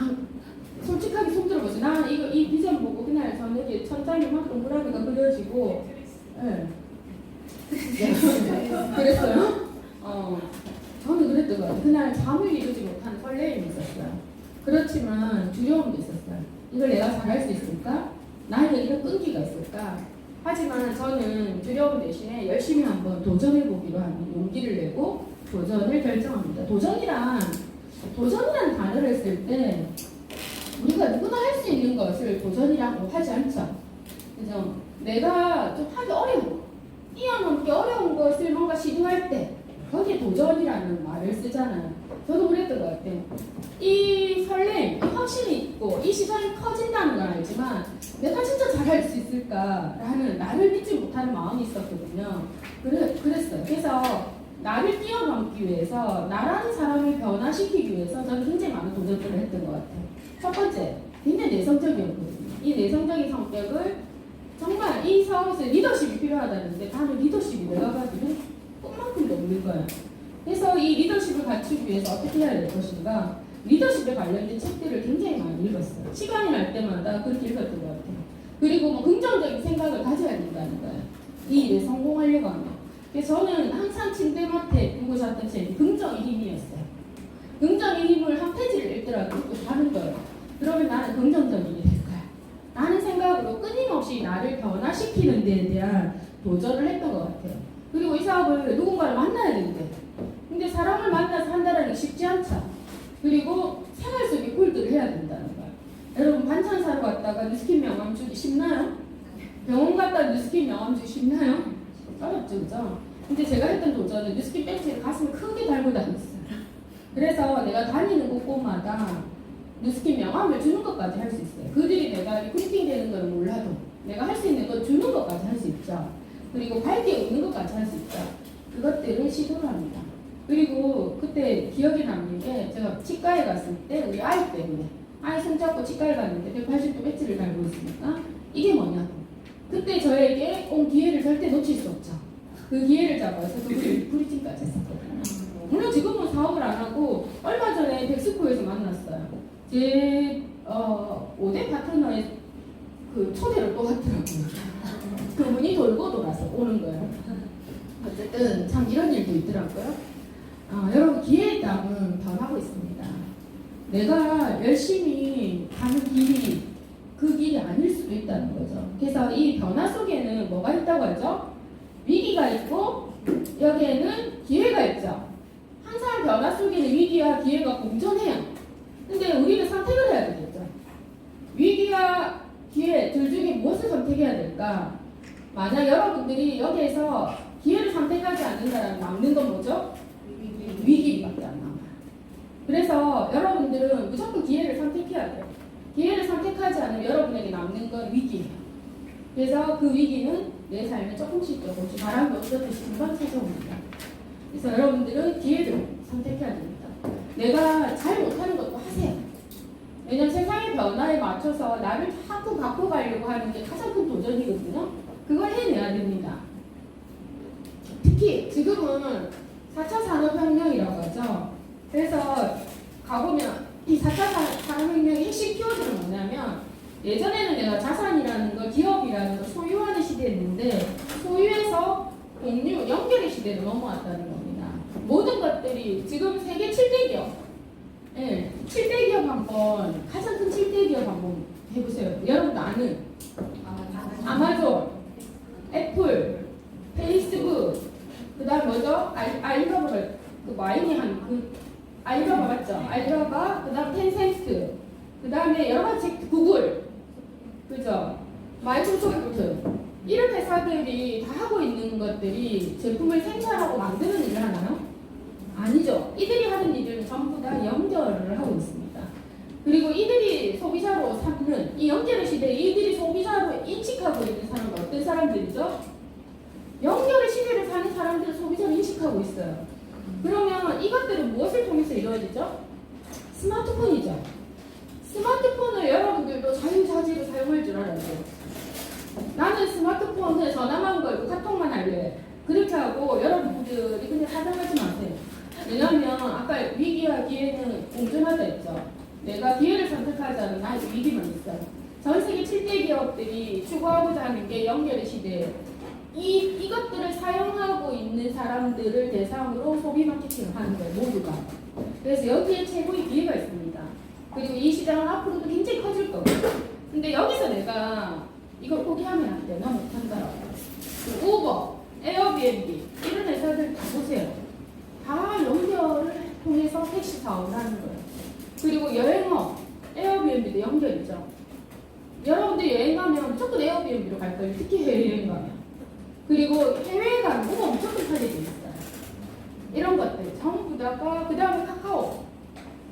솔직하게 손 들어보세요. 나는 이 비전 보고 그날 저녁에 천장에 막 동그라미가 그려지고 네. 그랬어요? 저는 그랬던 것 같아요. 그날 잠을 이루지 못한 설레임이 있었어요. 그렇지만 두려움도 있었어요. 이걸 내가 잘할 수 있을까? 나에게 이런 끈기가 있을까? 하지만 저는 두려움 대신에 열심히 한번 도전해보기로 하는 용기를 내고 도전을 결정합니다. 도전이란 단어를 쓸 때 우리가 누구나 할 수 있는 것을 도전이라고 하지 않죠. 그죠? 내가 좀 하기 어려운 거, 뛰어넘기 어려운 것을 뭔가 시도할 때 거기에 도전이라는 말을 쓰잖아요. 저도 그랬던 것 같아요. 이 설렘, 이 확신이 있고 이 시장이 커진다는 걸 알지만 내가 진짜 잘할 수 있을까라는 나를 믿지 못하는 마음이 있었거든요. 그랬어요. 그래서 나를 뛰어넘기 위해서 나라는 사람을 변화시키기 위해서 저는 굉장히 많은 도전들을 했던 것 같아요. 첫 번째, 굉장히 내성적이었거든요. 이 내성적인 성격을 정말 이 사업에서 리더십이 필요하다는데 나는 리더십이 내가 가지고 꿈만큼도 없는 거예요. 그래서 이 리더십을 갖추기 위해서 어떻게 해야 될 것인가 리더십에 관련된 책들을 굉장히 많이 읽었어요. 시간이 날 때마다 그렇게 읽었던 것 같아요. 그리고 뭐 긍정적인 생각을 가져야 된다는 거예요. 이 일에 성공하려고 하면. 그래서 저는 항상 침대맡에 두고 잤던 책이 긍정의 힘이었어요. 긍정의 힘을 한 페이지를 읽더라도 또 다른 거예요. 그러면 나는 긍정적인이 될 거야. 라는 생각으로 끊임없이 나를 변화시키는 데에 대한 도전을 했던 것 같아요. 그리고 이 사업을 누군가를 만나야 되는데. 근데 사람을 만나서 한다는 게 쉽지 않죠. 그리고 생활 속에 홀드를 해야 된다는 거야. 여러분 반찬 사러 갔다가 뉴스킨 명함 주기 쉽나요? 병원 갔다가 뉴스킨 명함 주기 쉽나요? 어렵죠, 그죠? 근데 제가 했던 도전은 뉴스킨 배지를 가슴에 크게 달고 다녔어요. 그래서 내가 다니는 곳곳마다 뉴스킨 명함을 주는 것까지 할 수 있어요. 그들이 내가 리크루팅 되는 걸 몰라도 내가 할 수 있는 걸 주는 것까지 할 수 있죠. 그리고 밝게 웃는 것까지 할 수 있죠. 그것들을 시도를 합니다. 그리고 그때 기억이 남는 게 제가 치과에 갔을 때 우리 아이 때문에 아이 손잡고 치과에 갔는데 180도 배지를 달고 있으니까 이게 뭐냐고. 그때 저에게 온 기회를 절대 놓칠 수 없죠. 그 기회를 잡아서 그걸 리크루팅까지 했었거든요. 물론 지금은 사업을 안 하고 얼마 전에 백스코에서 만났어요. 제 5대 파트너의 그 초대를 또 하더라고요. 그분이 돌고 돌아서 오는 거예요. 어쨌든 참 이런 일도 있더라고요. 여러분 기회에 따면 변하고 있습니다. 내가 열심히 가는 길이 그 길이 아닐 수도 있다는 거죠. 그래서 이 변화 속에는 뭐가 있다고 하죠? 위기가 있고 여기에는 기회가 있죠. 항상 변화 속에는 위기와 기회가 공존해요. 근데 우리는 선택을 해야 되겠죠. 위기와 기회 둘 중에 무엇을 선택해야 될까? 만약 여러분들이 여기에서 기회를 선택하지 않는다면 남는 건 뭐죠? 위기밖에 안 남아요. 그래서 여러분들은 무조건 기회를 선택해야 돼요. 기회를 선택하지 않으면 여러분에게 남는 건 위기예요. 그래서 그 위기는 내 삶에 조금씩 바람이 없었듯이 금방 찾아옵니다. 그래서 여러분들은 기회를 선택해야 됩니다. 내가 잘 못하는 것도 하세요. 왜냐면 세상의 변화에 맞춰서 나를 자꾸 바꿔가려고 하는 게 가장 큰 도전이거든요. 그걸 해내야 됩니다. 특히 지금은 4차 산업혁명이라고 하죠. 그래서 가보면 이 4차 산업혁명의 핵심 키워드는 뭐냐면 예전에는 내가 자산이라는 걸 기업이라는 걸 소유하는 시대였는데 소유에서 공유, 연결의 시대로 넘어왔다는 겁니다. 모든 것들이 지금 세계 7대 기업 7대 기업 한번 가장 큰 7대 기업 한번 해보세요. 여러분도 아는 아마존, 애플, 페이스북, 그 다음 뭐죠? 알리바바가 그 마이니 한 그 알리바바 맞죠? 알리바바, 그 다음 텐센트, 그 다음에 여러 가지 구글, 그죠? 마이크로소프트 이런 회사들이 다 하고 있는 것들이 제품을 생산하고 만드는 일을 하나요? 아니죠. 이들이 하는 일은 전부 다 연결을 하고 있습니다. 그리고 이들이 소비자로 삼는 이 연결의 시대에 이들이 소비자로 인식하고 있는 사람은 어떤 사람들이죠? 연결의 시대를 사는 사람들은 소비자를 인식하고 있어요. 그러면 이것들은 무엇을 통해서 이루어지죠? 스마트폰이죠. 스마트폰을 여러분들도 자유자재로 사용할 줄 알아야 돼요. 나는 스마트폰을 전화만 걸고 카톡만 할래. 그렇게 하고 여러분들이 그냥 사정하지 마세요. 왜냐하면 아까 위기와 기회는 공존하다 했죠. 내가 기회를 선택하자면 나에게 위기만 있어요. 전 세계 7대 기업들이 추구하고자 하는 게 연결의 시대예요. 이것들을 사용하고 있는 사람들을 대상으로 소비 마케팅을 하는 거예요, 모두가. 그래서 여기에 최고의 기회가 있습니다. 그리고 이 시장은 앞으로도 굉장히 커질 거고요. 근데 여기서 내가 이걸 포기하면 안 돼. 나 못한다라고. 우버, 에어비앤비 이런 회사들 다 보세요. 다 연결을 통해서 택시 사업을 하는 거예요. 그리고 여행업, 에어비앤비도 연결이죠. 여러분들 여행 가면 무조건 에어비앤비로 갈 거예요. 특히 해외여행 가면. 그리고 해외에 가면 우버 무조건 타게 돼 있어요. 이런 것들 전부 다가 그 다음에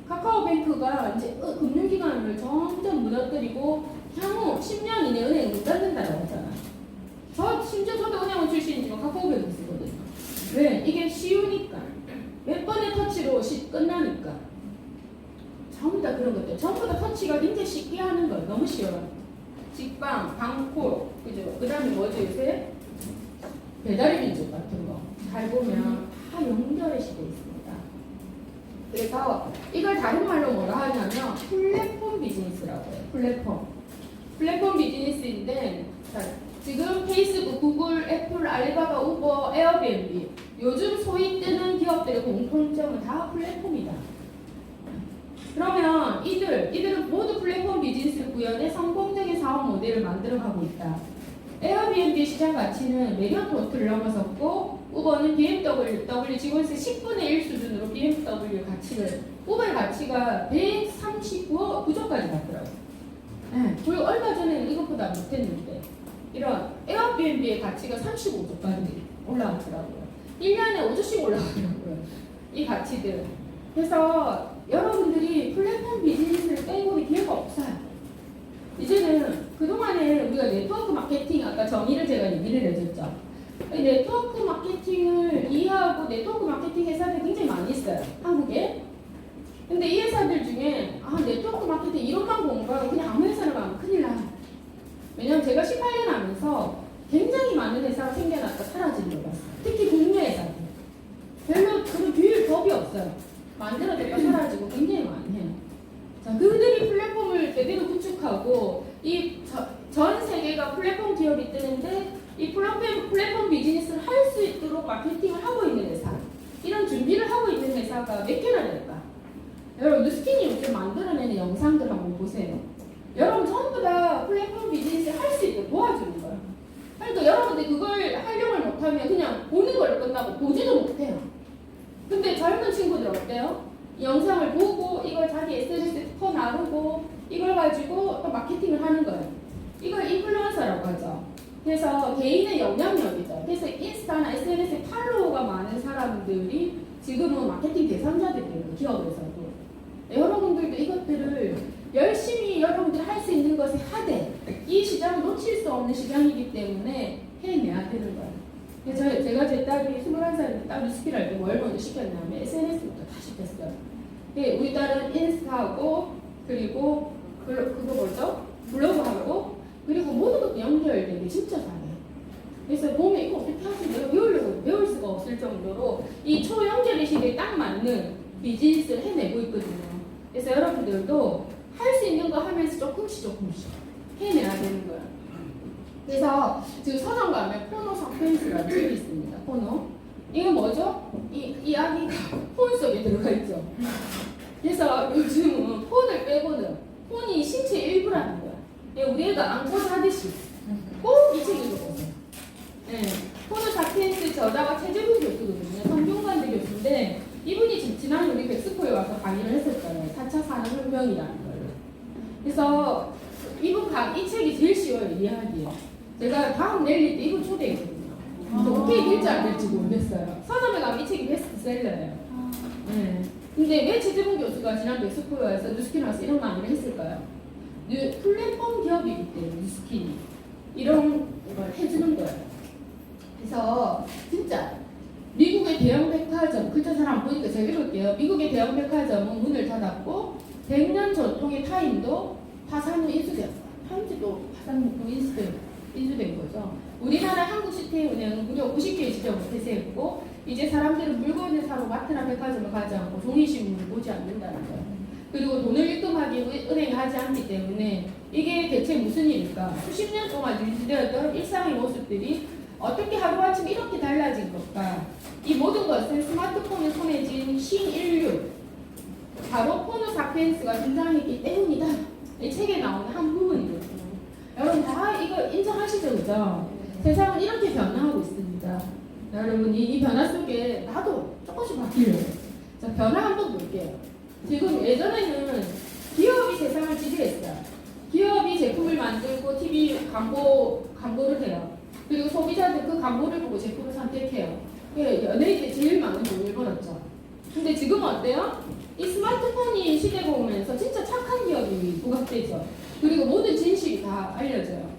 카카오뱅크가 이제 금융기관을 점점 무너뜨리고 향후 10년 이내 은행 못 닫는다고 하잖아요. 심지어 저도 은행원 출신이지만 카카오뱅크 쓰거든요. 왜? 이게 쉬우니까. 몇 번의 터치로 끝나니까. 전부 다 그런 것들. 전부 다 터치가 굉장히 쉽게 하는 거예요. 너무 쉬워요. 직방, 방콕, 그죠? 그 다음에 뭐죠 요새? 배달의 민족 같은 거. 잘 보면 다 연결의 시대에 있습니다. 그래서 이걸 다른 말로 뭐라 하냐면 플랫폼 비즈니스라고 해요. 플랫폼 비즈니스인데 지금 페이스북, 구글, 애플, 알리바바, 우버, 에어비앤비 요즘 소위 뜨는 기업들의 공통점은 다 플랫폼이다. 그러면 이들은 모두 플랫폼 비즈니스 구현에 성공적인 사업 모델을 만들어가고 있다. 에어비앤비 시장 가치는 매년 로트를 넘어섰고 우버는 BMW 지고에서 10분의 1 수준으로 BMW 가치를 우버의 가치가 139조까지 갔더라고요. 네. 그리고 얼마 전에는 이것보다 못했는데 이런 에어비앤비의 가치가 35조까지 올라갔더라고요. 1년에 5조씩 올라가더라고요. 이 가치들. 그래서 여러분들이 플랫폼 비즈니스를 빼고는 기회가 없어요. 이제는 그동안에 우리가 네트워크 마케팅, 아까 정의를 제가 얘기를 해줬죠. 네트워크 마케팅을 이해하고 네트워크 마케팅 회사들 굉장히 많이 있어요. 한국에. 근데 이 회사들 중에 네트워크 마케팅 이론만 공부하고 그냥 아무 회사나 가면 큰일 나. 왜냐면 제가 18년 하면서 굉장히 많은 회사가 생겨났다 사라지는 걸 봤어요. 특히 국내 회사들. 별로 그런 비율 법이 없어요. 만들어졌다 사라지고 굉장히 많이 해요. 자, 그들이 플랫폼을 제대로 구축하고 전 세계가 플랫폼 기업이 뜨는데 이 플랫폼 비즈니스를 할 수 있도록 마케팅을 하고 있는 회사, 이런 준비를 하고 있는 회사가 몇 개나 될까? 여러분 누스킨이 요즘 만들어내는 영상들 한번 보세요. 여러분 전부 다 플랫폼 비즈니스 할 수 있도록 도와주는 거예요. 그러니까 여러분들 그걸 활용을 못하면 그냥 보는 걸로 끝나고 보지도 못해요. 근데 젊은 친구들 어때요? 이 영상을 보고 이걸 자기 SNS에 퍼나르고 이걸 가지고 또 마케팅을 하는 거예요. 이걸 인플루언서라고 하죠. 그래서 개인의 영향력이죠. 그래서 인스타나 SNS에 팔로워가 많은 사람들이 지금은 마케팅 대상자들이에요. 기업에서도. 여러분들도 이것들을 열심히 여러분들이 할 수 있는 것을 하되 이 시장을 놓칠 수 없는 시장이기 때문에 해내야 되는 거예요. 그래서 제가 제 딸이 21살인데 딸 뉴스키를 할 때 뭘 먼저 시켰냐면 SNS부터 다 시켰어요. 우리 딸은 인스타하고 그리고 그거 뭐죠? 블로그하고 그리고 모든 것도 연결되게 진짜 잘해요. 그래서 보면 이거 어떻게 하지? 내가 배우려고 배울 수가 없을 정도로 이 초연결의 시대에 딱 맞는 비즈니스를 해내고 있거든요. 그래서 여러분들도 할 수 있는 거 하면서 조금씩 해내야 되는 거예요. 그래서 지금 서점 가면 포노 서펜스라는 책이 있습니다. 포노. 이건 뭐죠? 이 아기가 폰 속에 들어가 있죠. 그래서 요즘은 폰을 빼고는 폰이 신체 일부라는 거야. 우리 애가 안고 자듯이 꼭 이 책 읽어보세요. 네. 포노 사피엔스 저자가 최재훈 교수거든요. 성균관대 교수인데 이분이 지난 우리 백스코에 와서 강의를 했었잖아요. 4차 산업혁명이라는 걸. 그래서 이분 이 책이 제일 쉬워요. 이해하기에. 제가 다음 랠리 때 이분 초대했거든요. 오케이 될지 안 될지 모르겠어요. 서점에 가면 이 책이 베스트셀러예요. 네. 근데 왜 최재훈 교수가 지난 백스코에 와서 뉴스킨에 와서 이런 강의를 했을까요? 플랫폼 기업이기 때문에 뉴스킨이 이런 걸 해주는 거예요. 그래서 진짜 미국의 대형 백화점, 글자 잘 안 보니까 제가 읽을게요. 미국의 대형 백화점은 문을 닫았고 100년 전통의 타임도 파산 후 인수되었어요. 타임즈도 파산 후 인수된 거죠. 우리나라 한국시태은행은 무려 50개의 지점을 폐쇄했고 이제 사람들은 물건을 사러 마트나 백화점을 가지 않고 종이신문을 보지 않는다는 거예요. 그리고 돈을 입금하기 은행이 하지 않기 때문에 이게 대체 무슨 일일까? 수십 년 동안 유지되었던 일상의 모습들이 어떻게 하루아침 이렇게 달라진 것과 이 모든 것은 스마트폰을 손에 쥔 신인류 바로 포노 사피엔스가 등장했기 때문이다. 이 책에 나오는 한 부분이거든요. 여러분 다 이거 인정하시죠? 그죠? 세상은 이렇게 변화하고 있습니다. 여러분 이 변화 속에 나도 조금씩 바뀌려고 해요. 자, 변화 한번 볼게요. 지금 예전에는 기업이 세상을 지배했어요. 기업이 제품을 만들고 TV 광고를 해요. 그리고 소비자들 그 광고를 보고 제품을 선택해요. 연예인들이 제일 많은 돈을 벌었죠. 근데 지금 어때요? 이 스마트폰이 시대가 오면서 진짜 착한 기업이 부각되죠. 그리고 모든 진실이 다 알려져요.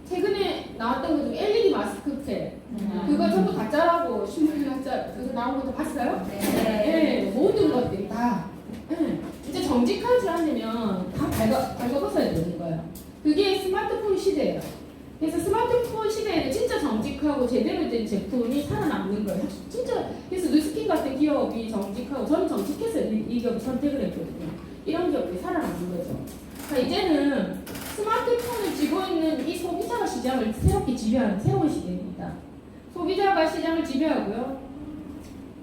최근에 나왔던 것 중에 LED 마스크팩 그거 전부 가짜라고 신문에 가짜 그거 나온 것도 봤어요? 네. 모든 것들이 다 이제 정직하지 않으면 다 발가벗어야 되는 거예요. 그게 스마트폰 시대예요. 그래서 스마트폰 시대에는 진짜 정직하고 제대로 된 제품이 살아남는 거예요. 진짜 그래서 누스킨 같은 기업이 정직하고 저는 정직해서 이 기업을 선택을 했거든요. 이런 기업이 살아남는 거죠. 그러니까 이제는 스마트폰을 쥐고 있는 이 소비자가 시장을 새롭게 지배하는 새로운 시대입니다. 소비자가 시장을 지배하고요.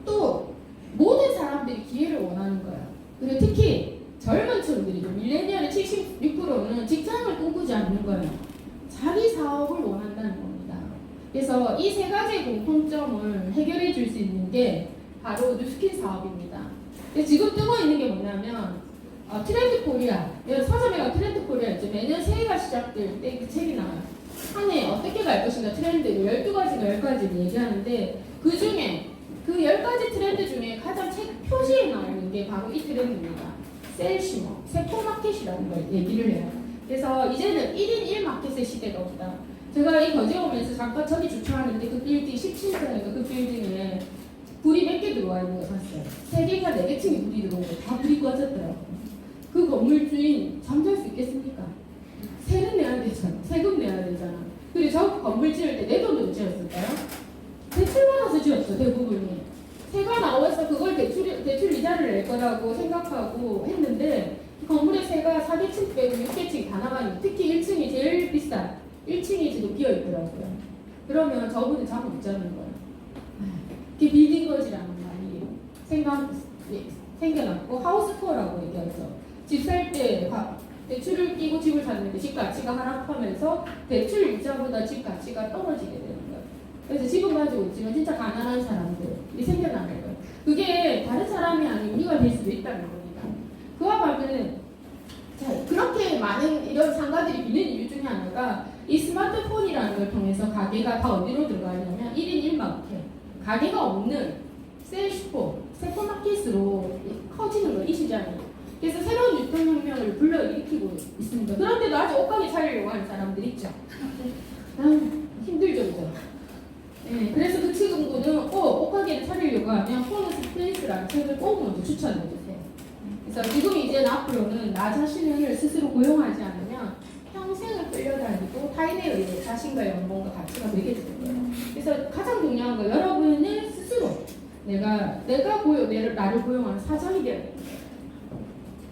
또 모든 사람들이 기회를 원하는 거예요. 그리고 특히 젊은 층들이죠. 밀레니얼의 76%는 직장을 꿈꾸지 않는 거예요. 자기 사업을 원한다는 겁니다. 그래서 이 세 가지의 공통점을 해결해 줄 수 있는 게 바로 뉴스킨 사업입니다. 근데 지금 뜨고 있는 게 뭐냐면 트렌드 코리아, 서점에가 트렌드 코리아 있죠. 매년 새해가 시작될 때 그 책이 나와요. 한 해 어떻게 갈 것인가 트렌드 12가지가 10가지를 얘기하는데 그 중에 그 10가지 트렌드 중에 가장 책 표지에 나와 있는 게 바로 이 트렌드입니다. 셀시모, 세포마켓이라는 걸 얘기를 해요. 그래서 이제는 1인 1마켓의 시대가 없다. 제가 이 거제 오면서 잠깐 저기 주차하는데 그 빌딩 17층인가 그 빌딩에 불이 몇 개 들어와 있는 거 봤어요. 3개가 4개층이 불이 들어오고 다 불이 꺼졌더라고요. 그 건물 주인 잠잘 수 있겠습니까? 세금 내야 되잖아. 세금 내야 되잖아. 그리고 저 건물 지을 때 내 돈으로 지었을까요? 대출 받아서 지었어 대부분이. 세가 나와서 그걸 대출 이자를 낼 거라고 생각하고 했는데 건물의 세가 4개층 빼고 6개층이 다 나가니 특히 1층이 제일 비싼 1층이 지금 비어 있더라고요. 그러면 저분은 잠 못 자는 거예요. 그게 빌딩 거지라는 말이 생겨났고 하우스코어라고 얘기하죠. 집 살 때 대출을 끼고 집을 샀는데 집 가치가 하락하면서 대출 이자보다 집 가치가 떨어지게 되는 거예요. 그래서 집은 가지고 있지만 진짜 가난한 사람들이 생겨나는 거예요. 그게 다른 사람이 아닌 우리가 될 수도 있다는 겁니다. 그와 반면에 그렇게 많은 이런 상가들이 비는 이유 중에 하나가 이 스마트폰이라는 걸 통해서 가게가 다 어디로 들어가냐면 1인 1마켓, 가게가 없는 셀시포, 세포마켓으로 커지는 거 이 시장이. 그래서 새로운 유통혁명을 불러일으키고 있습니다. 그런데도 아직 옷가게 차리려고 하는 사람들 있죠. 힘들죠, 그죠? 네, 그래서 그 친구는 옷가게를 차리려고 하면 호너스 플레이스라는 책을 꼭 먼저 추천해주세요. 그래서 지금 이제는 앞으로는 나 자신을 스스로 고용하지 않으면 평생을 끌려다니고 타인에 의해 자신과 연봉과 가치가 되게 되는 거예요. 그래서 가장 중요한 건 여러분을 스스로 나를 고용하는 사장이 되어야 됩니다.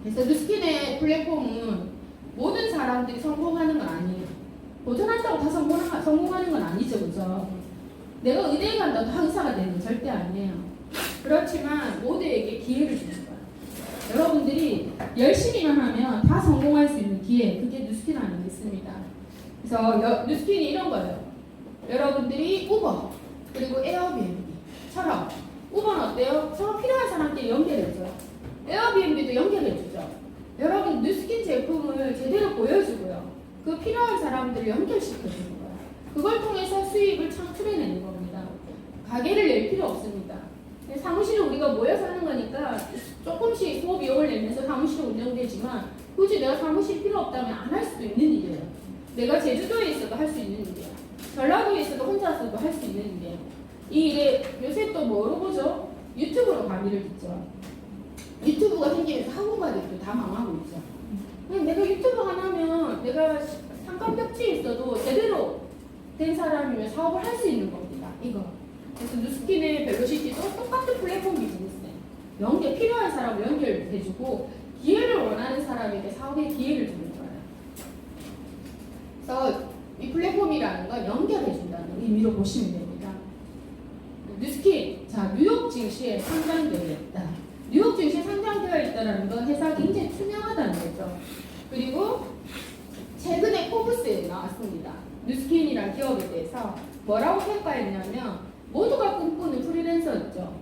그래서 뉴스킨의 플랫폼은 모든 사람들이 성공하는 건 아니에요. 도전한다고 다 성공하는 건 아니죠, 그죠? 내가 의대에 간다고 다 의사가 되는 건 절대 아니에요. 그렇지만 모두에게 기회를 주는 거예요. 여러분들이 열심히만 하면 다 성공할 수 있는 기회, 그게 뉴스킨 아니겠습니다. 그래서 뉴스킨이 이런 거예요. 여러분들이 우버 그리고 에어비앤비처럼 우버는 어때요? 서로 필요한 사람끼리 연결해줘요. 에어비앤비도 연결해주죠. 여러분 뉴스킨 제품을 제대로 보여주고요. 그 필요한 사람들을 연결시켜주는 거예요. 그걸 통해서 수입을 창출해내는 겁니다. 가게를 낼 필요 없습니다. 사무실은 우리가 모여서 하는 거니까 조금씩 소비 비용을 내면서 사무실은 운영되지만 굳이 내가 사무실 필요 없다면 안 할 수도 있는 일이에요. 내가 제주도에 있어도 할 수 있는 일이에요. 전라도에 있어도 혼자서도 할 수 있는 일이에요. 이 일에 요새 또 뭐로 보죠? 유튜브로 강의를 듣죠. 유튜브가 생기면서 학원가들도 다 망하고 있죠. 내가 유튜브 하나면 내가 상관벽지에 있어도 제대로 된 사람이면 사업을 할 수 있는 겁니다. 이거. 그래서 뉴스킨의 벨로시티도 똑같은 플랫폼 비즈니스예요. 필요한 사람을 연결해주고 기회를 원하는 사람에게 사업의 기회를 주는 거예요. 그래서 이 플랫폼이라는 건 연결해준다는 의미로 보시면 됩니다. 뉴스킨, 뉴욕 증시에 상장되어 있다. 뉴욕 증시에 상장되어 있다는 건 회사가 굉장히 투명하다는 거죠. 그리고 최근에 포브스에 나왔습니다. 뉴스킨이라는 기업에 대해서 뭐라고 평가했냐면 모두가 꿈꾸는 프리랜서였죠.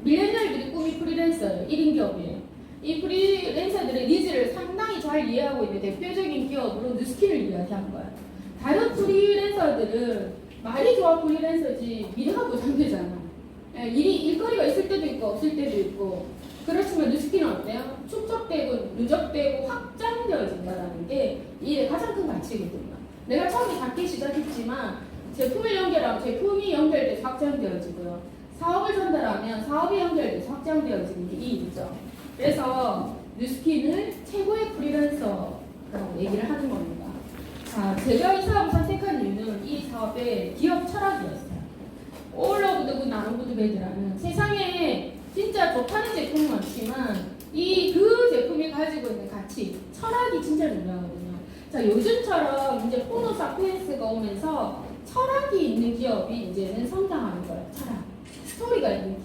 밀레니얼들이 꿈이 프리랜서예요. 1인 기업이에요. 이 프리랜서들의 니즈를 상당히 잘 이해하고 있는 대표적인 기업으로 뉴스킨을 이야기한 거예요. 다른 프리랜서들은 말이 좋아 프리랜서지 미래가 보장되잖아. 일거리가 있을 때도 있고 없을 때도 있고. 그렇지만 뉴스킨은 어때요? 축적되고 누적되고 확장되어진다는 게 이 일의 가장 큰 가치거든요. 내가 처음에 작게 시작했지만 제품을 연결하면 제품이 연결돼서 확장되어지고요. 사업을 전달하면 사업이 연결돼서 확장되어지는 게 이 일이죠. 그래서 뉴스킨을 최고의 프리랜서라고 얘기를 하는 겁니다. 자, 제가 이 사업을 선택한 이유는 이 사업의 기업 철학이었어요. All of the good, none of the bad라는 세상에 진짜 좋다는 제품은 많지만 그 제품이 가지고 있는 가치, 철학이 진짜 중요하거든요. 자, 요즘처럼 이제 포노 사피엔스가 오면서 철학이 있는 기업이 이제는 성장하는 거예요. 철학. 스토리가 있는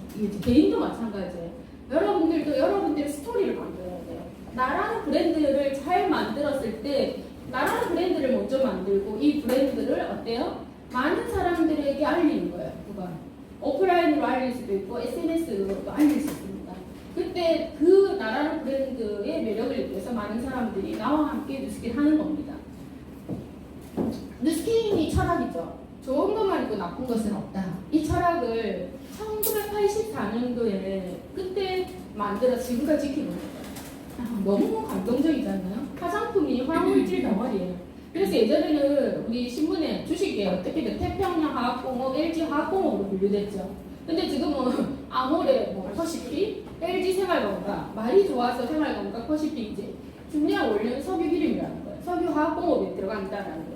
개인도 마찬가지예요. 여러분들도 여러분들의 스토리를 만들어야 돼요. 나라는 브랜드를 잘 만들었을 때 나라는 브랜드를 먼저 만들고 이 브랜드를 어때요? 많은 사람들에게 알리는 거예요. 그건 오프라인으로 알릴 수도 있고 SNS로도 알릴 수 있습니다. 그때 그 나라는 브랜드의 매력을 느껴서 많은 사람들이 나와 함께 뉴스킨 하는 겁니다. 뉴스킨이 철학이죠. 좋은 것만 있고 나쁜 것은 없다. 이 철학을 1984년도에 그때 만들어 지금까지 지키고 있는 거예요. 너무 감동적이잖아요. 화장품이 화물질 덩어리예요. 그래서 예전에는 우리 신문에 주식에 어떻게든 태평양 화학공업, LG 화학공업으로 분류됐죠. 근데 지금은 아모레, 퍼시픽, LG 생활건강, 말이 좋아서 생활건강, 퍼시픽 이제 중요한 원료는 석유 기름이라는 거예요. 석유 화학공업에 들어간다는 거죠.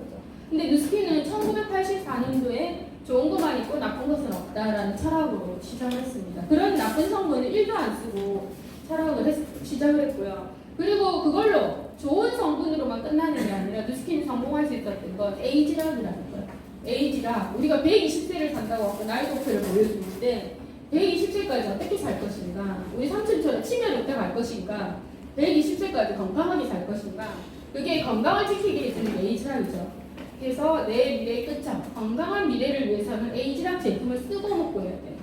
근데 뉴스킨은 1984년도에 좋은 것만 있고 나쁜 것은 없다라는 철학으로 시작을 했습니다. 그런 나쁜 성분을 1도 안 쓰고 철학을 시작을 했고요. 그리고 그걸로 좋은 성분으로만 끝나는 게 아니라 뉴스킨이 성공할 수 있었던 건 에이지락이라는 거예요. 에이지락. 우리가 120세를 산다고 하고 나이 목표를 보여주는데 120세까지 어떻게 살 것인가? 우리 삼촌처럼 치매 없게 갈 것인가? 120세까지 건강하게 살 것인가? 그게 건강을 지키게 해주는 에이지락이죠. 그래서 내 미래의 끝점, 건강한 미래를 위해서는 에이지락 제품을 쓰고 먹고 해야 되는 거예요.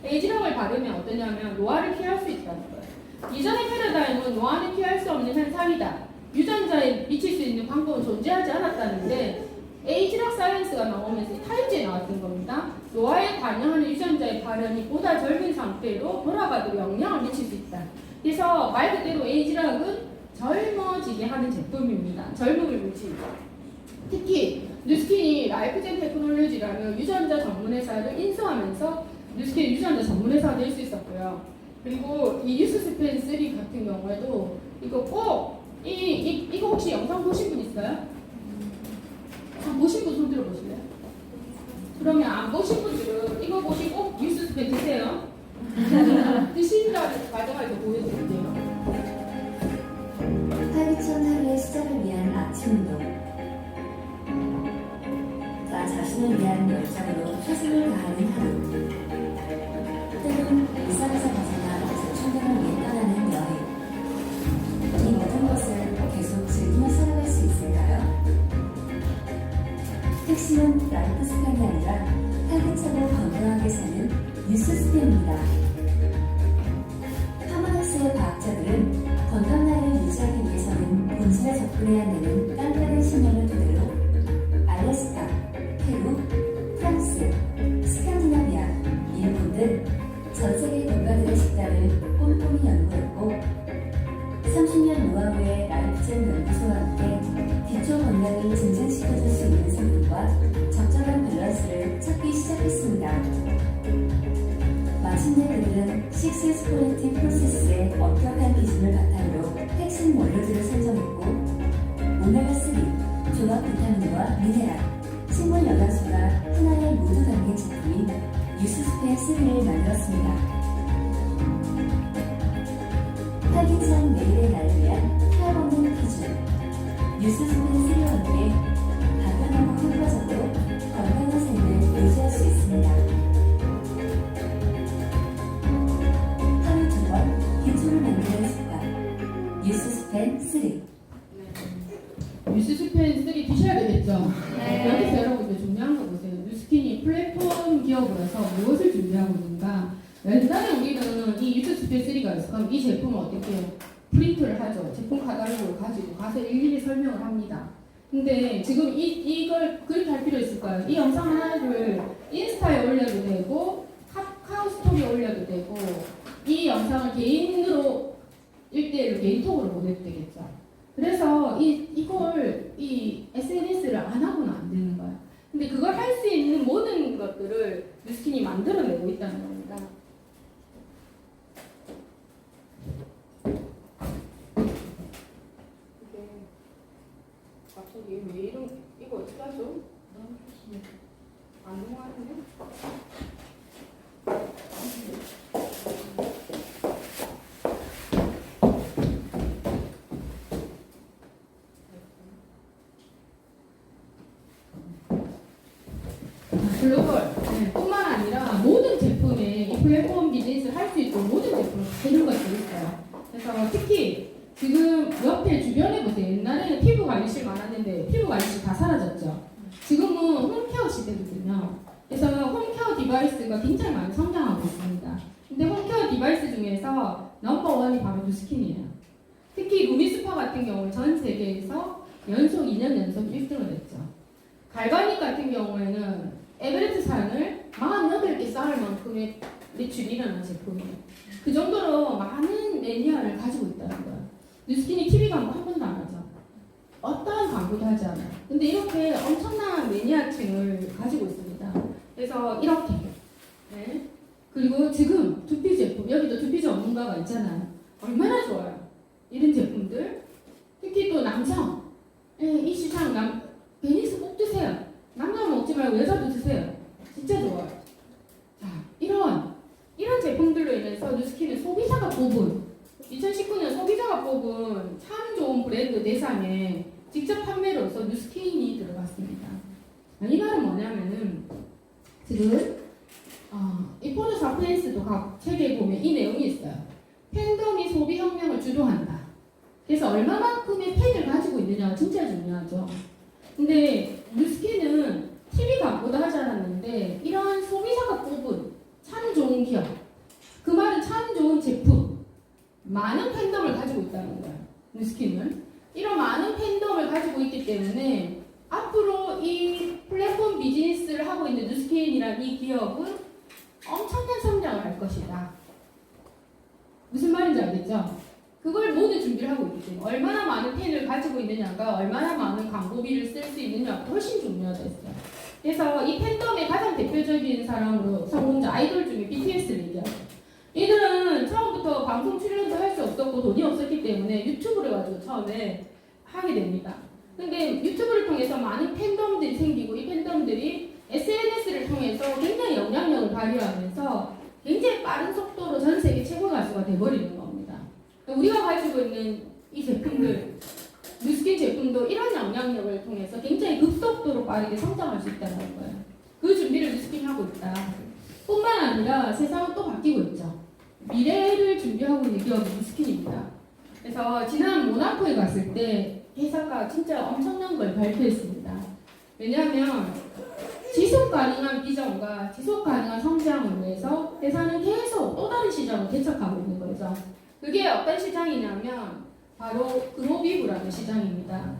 에이지락을 바르면 어떠냐면 노화를 피할 수 있다는 거예요. 이전의 패러다임은 노화는 피할 수 없는 현상이다. 유전자에 미칠 수 있는 방법은 존재하지 않았다는데 에이지락 사이언스가 나오면서 타입제에 나왔던 겁니다. 노화에 관여하는 유전자의 발현이 보다 젊은 상태로 돌아가도록 영향을 미칠 수 있다. 그래서 말 그대로 에이지락은 젊어지게 하는 제품입니다. 젊음을 묻힙니다. 특히 뉴스킨이 라이프젠 테크놀로지라는 유전자 전문회사를 인수하면서 뉴스킨 유전자 전문회사가 될 수 있었고요. 그리고 이 유스스펜 3 같은 경우에도 이거 꼭 이거 혹시 영상 보신 분 있어요? 보신 분 손 들어보실래요? 그러면 안 보신 분들은 이거 보시고 꼭 유스스펜 드세요. 드신다는 과정을 더 보여드릴게요. 활기찬 하루의 시작을 위한 아침 운동. 나 자신을 위한 열정으로 최선을 다하는 하루. 때론 일상에서 벗어나 재충전을 위해 떠나는 여행. 이 모든 것을 계속 즐기며 살아갈 수 있을까요? 핵심은 라이프 스판이 아니라 활기차고 건강하게 사는 뉴스 스팸입니다. 하모닉스의 과학자들은 건강 나이를 유지하기 위해서는 본질에 접근해야 되는 깐깐한 신념을 토대로 알래스카, 페루, 프랑스, 스칸디나비아, 일본 등 전 세계 국가들의 식단을 꼼꼼히 연구했고 30년 노하우의 라이프젠 연구소와 함께 기초 건강을 증진시켜줄 수 있는 성분과 적절한 밸런스를 찾기 시작했습니다. 마침내 그들은 6S 프로세스의 엄격한 기준을 바탕으로 핵심 원료들을 선정했고 오메가3, 종합 비타민과 미네랄, 식물 영양소가 하나에 모두 담긴 제품인 뉴스스펜 3를 만들었습니다. 활기찬 내일의 나를 위한 헤어먹는 기준 뉴스스펜 3와 함께 간단하고 효과적으로 건강한 삶을 유지할 수 있습니다. 하루 2번 기초를 만드는 습관 뉴스스펜 3. 뉴스스펜 3 드셔야 되겠죠? 네. 여기서 여러분들 중요한 거 보세요. 뉴스킨이 플랫폼 기업으로서 무엇을 준비하고 있는가? 옛날에 우리는 이 뉴스스펜 3가 있으면 이 제품을 어떻게 해요? 프린트를 하죠. 제품 카탈로그를 가지고 가서 일일이 설명을 합니다. 근데 지금 이걸 그렇게 할 필요 있을까요? 이 영상 하나를 인스타에 올려도 되고 카카오 스토리에 올려도 되고 이 영상을 개인으로 1대1로 개인톡으로 보내도 되겠죠. 그래서 이걸 SNS를 안 하고는 안 되는 거야. 근데 그걸 할 수 있는 모든 것들을 뉴스킨이 만들어내고 있다는 겁니다. 이게 갑자기 왜 이런 이거 어떻게 하죠? 안 넘어가는데? 글로벌 뿐만 아니라 모든 제품에 이 플랫폼 비즈니스를 할 수 있도록 모든 제품을 다 이런 것들이 있어요. 그래서 특히 지금 옆에 주변에 보세요. 옛날에는 피부 관리실 많았는데 피부 관리실 다 사라졌죠. 지금은 홈케어 홈케어 시대거든요. 그래서 홈케어 디바이스가 굉장히 많이 성장하고 있습니다. 근데 홈케어 디바이스 중에서 넘버원이 바로 누스킨이에요. 특히 루미스파 같은 경우 전 세계에서 연속 2년 연속 1등을 했죠. 갈바닉 같은 경우에는 에베레스트산을 48개 쌓을 만큼의 매출이 일어난 제품이에요. 그 정도로 많은 매니아를 가지고 있다는 거예요. 누스킨이 TV 광고 한 번도 안 하죠. 어떠한 광고도 하지 않아요. 근데 이렇게 엄청난 매니아층을 가지고 있습니다. 그래서 이렇게. 네. 그리고 지금 두피 제품, 여기도 두피 전문가가 있잖아요. 얼마나 좋아요. 이런 제품들. 특히 또 남성. 네, 이 시장 베니스 꼭 드세요. 남자 먹지 말고 여자도 드세요. 진짜 좋아요. 자, 이런 제품들로 인해서 누스킨은 소비자가 뽑은 2019년 소비자가 뽑은 참 좋은 브랜드 대상에 직접 판매로서 누스킨이 들어갔습니다. 이 말은 뭐냐면은 지금 이 포르 사피엔스도 각 책에 보면 이 내용이 있어요. 팬덤이 소비 혁명을 주도한다. 그래서 얼마만큼의 팬을 가지고 있느냐가 진짜 중요하죠. 근데 누스킨은 TV 광고도 하지 않았는데 이런 소비자가 뽑은 참 좋은 기업, 그 말은 참 좋은 제품, 많은 팬덤을 가지고 있다는 거예요. 누스킨은 이런 많은 팬덤을 가지고 있기 때문에 앞으로 이 플랫폼 비즈니스를 하고 있는 누스킨이라는 이 기업은 엄청난 성장을 할 것이다. 무슨 말인지 알겠죠? 그걸 모두 준비를 하고 있기 때문에 얼마나 많은 팬을 가지고 있느냐가 얼마나 많은 광고비를 쓸 수 있느냐가 훨씬 중요하겠어요. 그래서 이 팬덤의 가장 대표적인 사람으로 성공자 아이돌 중에 BTS를 얘기하죠. 이들은 처음부터 방송 출연도 할 수 없었고 돈이 없었기 때문에 유튜브를 가지고 처음에 하게 됩니다. 근데 유튜브를 통해서 많은 팬덤들이 생기고 이 팬덤들이 SNS를 통해서 굉장히 영향력을 발휘하면서 굉장히 빠른 속도로 전 세계 최고 가수가 돼버리는 겁니다. 우리가 가지고 있는 이 제품들, 누스킨 제품도 이런 영향력을 통해서 굉장히 급속도로 빠르게 성장할 수 있다는 거예요. 그 준비를 누스킨이 하고 있다. 뿐만 아니라 세상은 또 바뀌고 있죠. 미래를 준비하고 있는 기업이 누스킨입니다. 그래서 지난 모나코에 갔을 때 회사가 진짜 엄청난 걸 발표했습니다. 왜냐하면 지속 가능한 비전과 지속 가능한 성장을 위해서 회사는 계속 또 다른 시장을 개척하고 있는 거죠. 그게 어떤 시장이냐면 바로 그로비브라는 시장입니다.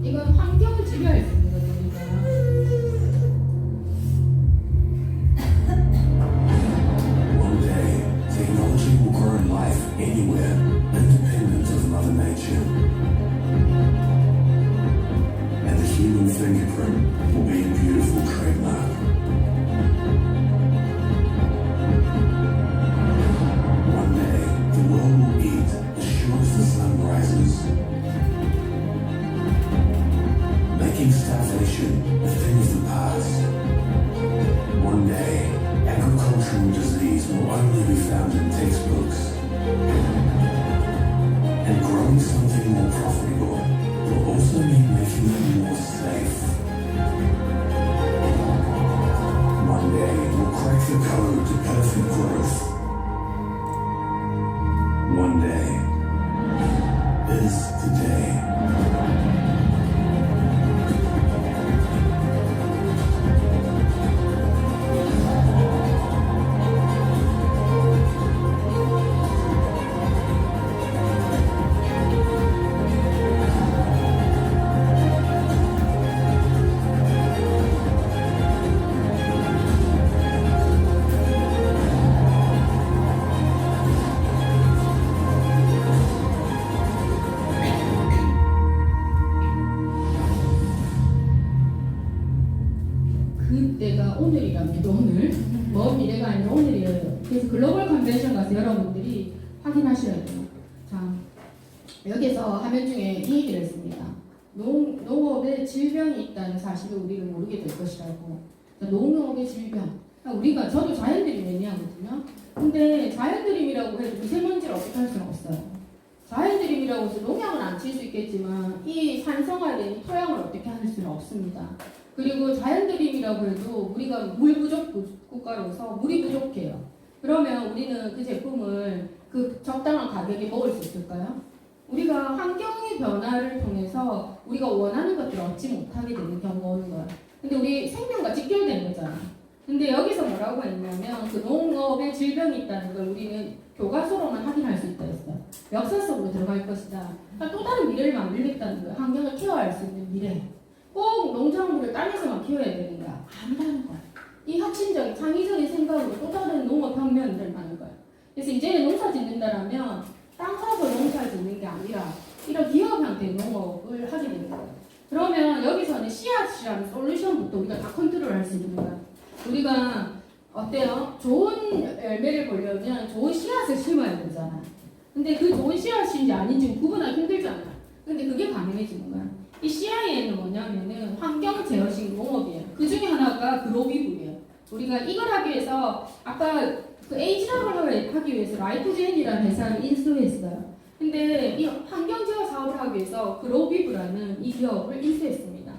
이건 환경을 지배할 수 있는 거니까. One day, technology will grow in life anywhere, independent of Mother Nature. And the human fingerprint will be a beautiful trademark. One day, the world will eat as sure as the sun rises, making starvation a thing of the past. One day, agricultural disease will only be found in textbooks, and growing something more profitable will also mean making it more safe. One day, we'll crack the code to perfect growth. One day is today. 그때가 오늘이랍니다. 오늘. 먼 미래가 아니라 오늘이에요. 그래서 글로벌 컨벤션 가서 여러분들이 확인하셔야 돼요. 자, 여기서 화면 중에 이 얘기를 했습니다. 농업에 질병이 있다는 사실을 우리는 모르게 될 것이라고. 농업의 질병. 우리가, 저도 자연드림 매니아거든요. 근데 자연드림이라고 해도 미세먼지를 어떻게 할 수는 없어요. 자연드림이라고 해서 농약은 안 칠 수 있겠지만 이 산성화된 토양을 어떻게 할 수는 없습니다. 그리고 자연드림이라고 해도 우리가 물 부족 국가로서 물이 부족해요. 그러면 우리는 그 제품을 그 적당한 가격에 먹을 수 있을까요? 우리가 환경의 변화를 통해서 우리가 원하는 것들을 얻지 못하게 되는 경우가 오는 거야. 근데 우리 생명과 직결된 거잖아. 근데 여기서 뭐라고 했냐면 그 농업에 질병이 있다는 걸 우리는 교과서로만 확인할 수 있다 했어. 역사 속으로 들어갈 것이다. 그러니까 또 다른 미래를 만들겠다는 거야. 환경을 케어할 수 있는 미래. 꼭 농작물을 땅에서만 키워야 되는 거야. 아니라는 거야. 이 혁신적인 창의적인 생각으로 또 다른 농업 혁명을 하는 거야. 그래서 이제는 농사 짓는다라면 땅 사서 농사 짓는 게 아니라 이런 기업 형태의 농업을 하게 되는 거야. 그러면 여기서는 씨앗이라는 솔루션부터 우리가 다 컨트롤할 수 있는 거야. 우리가 어때요? 좋은 열매를 보려면 좋은 씨앗을 심어야 되잖아. 근데 그 좋은 씨앗인지 아닌지 구분하기 힘들잖아. 근데 그게 가능해지는 거야. 이 CI에는 뭐냐면은 환경 제어식 농업이에요. 그 중에 하나가 그로비브예요. 우리가 이걸 하기 위해서 아까 그 에이지락을 하기 위해서 라이프젠이라는 회사를 인수했어요. 근데 이 환경 제어 사업을 하기 위해서 그로비브라는 이 기업을 인수했습니다.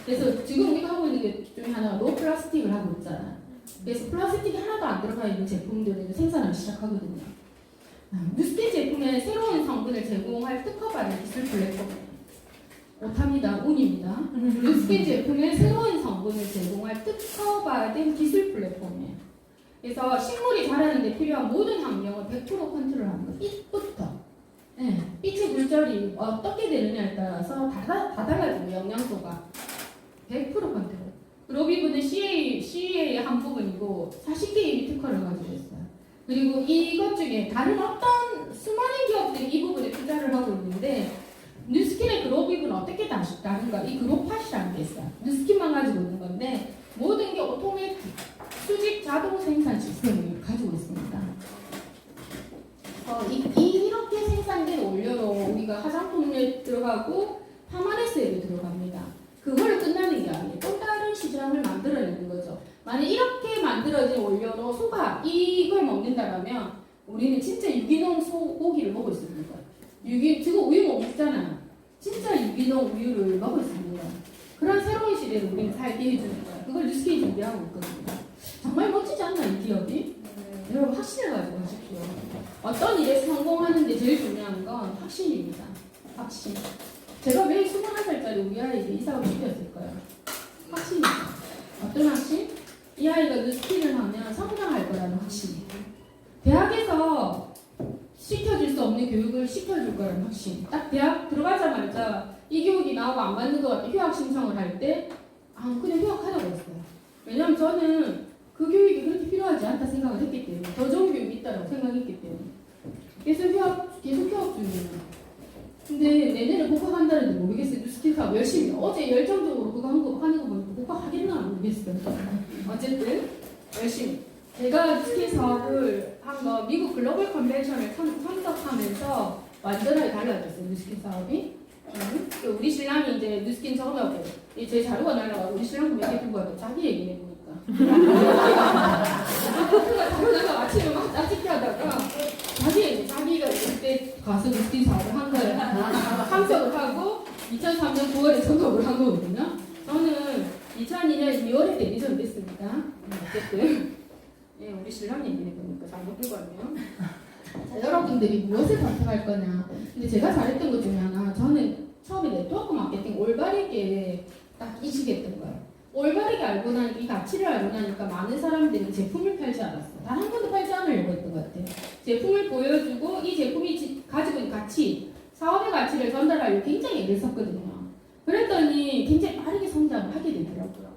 그래서 지금 우리가 하고 있는 게 중에 하나가 노 플라스틱을 하고 있잖아. 그래서 플라스틱이 하나도 안 들어가 있는 제품들을 생산을 시작하거든요. 뉴스킨 제품에 새로운 성분을 제공할 특허받은 기술 플랫폼이에요. 오답니다. 운입니다. 뉴스킨 제품에 새로운 성분을 제공할 특허받은 기술 플랫폼이에요. 그래서 식물이 자라는 데 필요한 모든 환경을 100% 컨트롤하는 거. 빛부터. 네, 빛의 굴절이 어떻게 되느냐에 따라서 다 달라지고 영양소가 100% 컨트롤. 로비브는 CA의 한 부분이고 40개의 특허를 가지고 있어요. 그리고 이것 중에 다른 어떤 수많은 기업들이 이 부분에 투자를 하고 있는데 뉴스킨의 그로비브는 어떻게 다른가? 이 그로팟이라는 게 있어요. 뉴스킨만 가지고 있는 건데 모든 게 오토매틱, 수직 자동 생산 시스템을 가지고 있습니다. 이렇게 생산된 원료로 우리가 화장품에 들어가고 파마레스에도 들어갑니다. 그걸로 끝나는 게 아니에요. 또 다른 시장을 만들어내는 거죠. 만약 이렇게 만들어진 원료로 소가 이걸 먹는다라면 우리는 진짜 유기농 소고기를 먹을 수 있는 거예요. 지금 우유 못 먹잖아. 진짜 유기농 우유를 먹을 수 있는 거야. 그런 새로운 시대를 우리는 살게 해주는 거야. 그걸 뉴스킨이 준비하고 있거든요. 정말 멋지지 않나 이 기업이? 여러분 확신해가지고 하십시오. 어떤 일에 성공하는데 제일 중요한 건 확신입니다. 확신. 제가 왜 21살짜리 우리 아이에게 이 사업을 시켰을 거예요. 확신이죠. 어떤 확신? 이 아이가 뉴스킨을 하면 성장할 거라는 확신이에요. 대학에서 시켜줄 수 없는 교육을 시켜줄 거라는 확신. 딱 대학 들어가자마자 이 교육이 나오고 안 맞는 것 같아 휴학 신청을 할 때 그냥 휴학하자고 했어요. 왜냐면 저는 그 교육이 그렇게 필요하지 않다 생각을 했기 때문에 더 좋은 교육이 있다고 생각했기 때문에 계속 휴학 중이에요. 근데 내년에 복학한다는데 모르겠어요. 뉴스킨 사업 열심히 어제 열정적으로 그거 하는 거 보니까 복학하겠나 모르겠어요. 어쨌든 열심히 제가 뉴스킨 사업을 한 거 미국 글로벌 컨벤션을 참석하면서 완전하게 달라졌어요. 뉴스킨 사업이. 우리 신랑이 이제 뉴스킨 전업에 제 자료가 날라가고 우리 신랑 얘기 듣고 하고 자기 얘기해 보니까 그가 자료 날라 아침에 막 짜증게 하다가 자기가 그때 가서 뉴스킨 사업을 한 거예요. 참석을 하고 2003년 9월에 전업을 한 거거든요. 저는 2002년 2월에 데뷔전 됐습니다. 어쨌든 우리 신랑 얘기해 보니까 잘못 들고 왔네요. 자, 여러분들이 무엇을 선택할 거냐. 근데 제가 잘했던 것 중에 하나, 저는 처음에 네트워크 마케팅 올바르게 딱 인식했던 거예요. 올바르게 알고 나니까 이 가치를 알고 나니까 많은 사람들이 제품을 팔지 않았어. 단 한 번도 팔지 않으려고 했던 것 같아요. 제품을 보여주고 이 제품이 가지고 있는 가치, 사업의 가치를 전달하려고 굉장히 애를 썼거든요. 그랬더니 굉장히 빠르게 성장을 하게 되더라고요.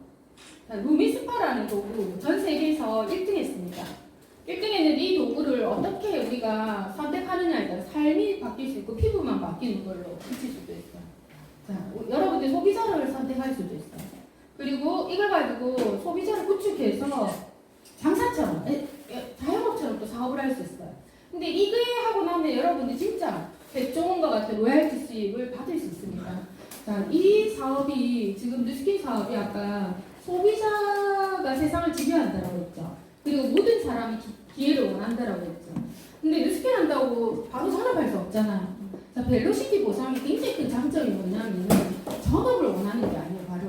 루미스파라는 도구 전 세계에서 1등 했습니다. 1등 했는데 이 도구를 어떻게 우리가 선택하느냐에 따라 삶이 바뀔 수 있고 피부만 바뀌는 걸로 비칠 수도 있어요. 자, 여러분들 소비자를 선택할 수도 있어요. 그리고 이걸 가지고 소비자를 구축해서 장사처럼, 자영업처럼 또 사업을 할 수 있어요. 근데 이거 하고 나면 여러분들 진짜 백종원과 같은 로얄티 수익을 받을 수 있습니다. 자, 이 사업이 지금 뉴스킨 사업이 아까 소비자가 세상을 지배한다라고 했죠. 그리고 모든 사람이 기회를 원한다라고 했죠. 근데 뉴스킨 한다고 바로 전업할 수 없잖아요. 자, 벨로시티 보상이 굉장히 큰 장점이 뭐냐면 전업을 원하는 게 아니에요, 바로.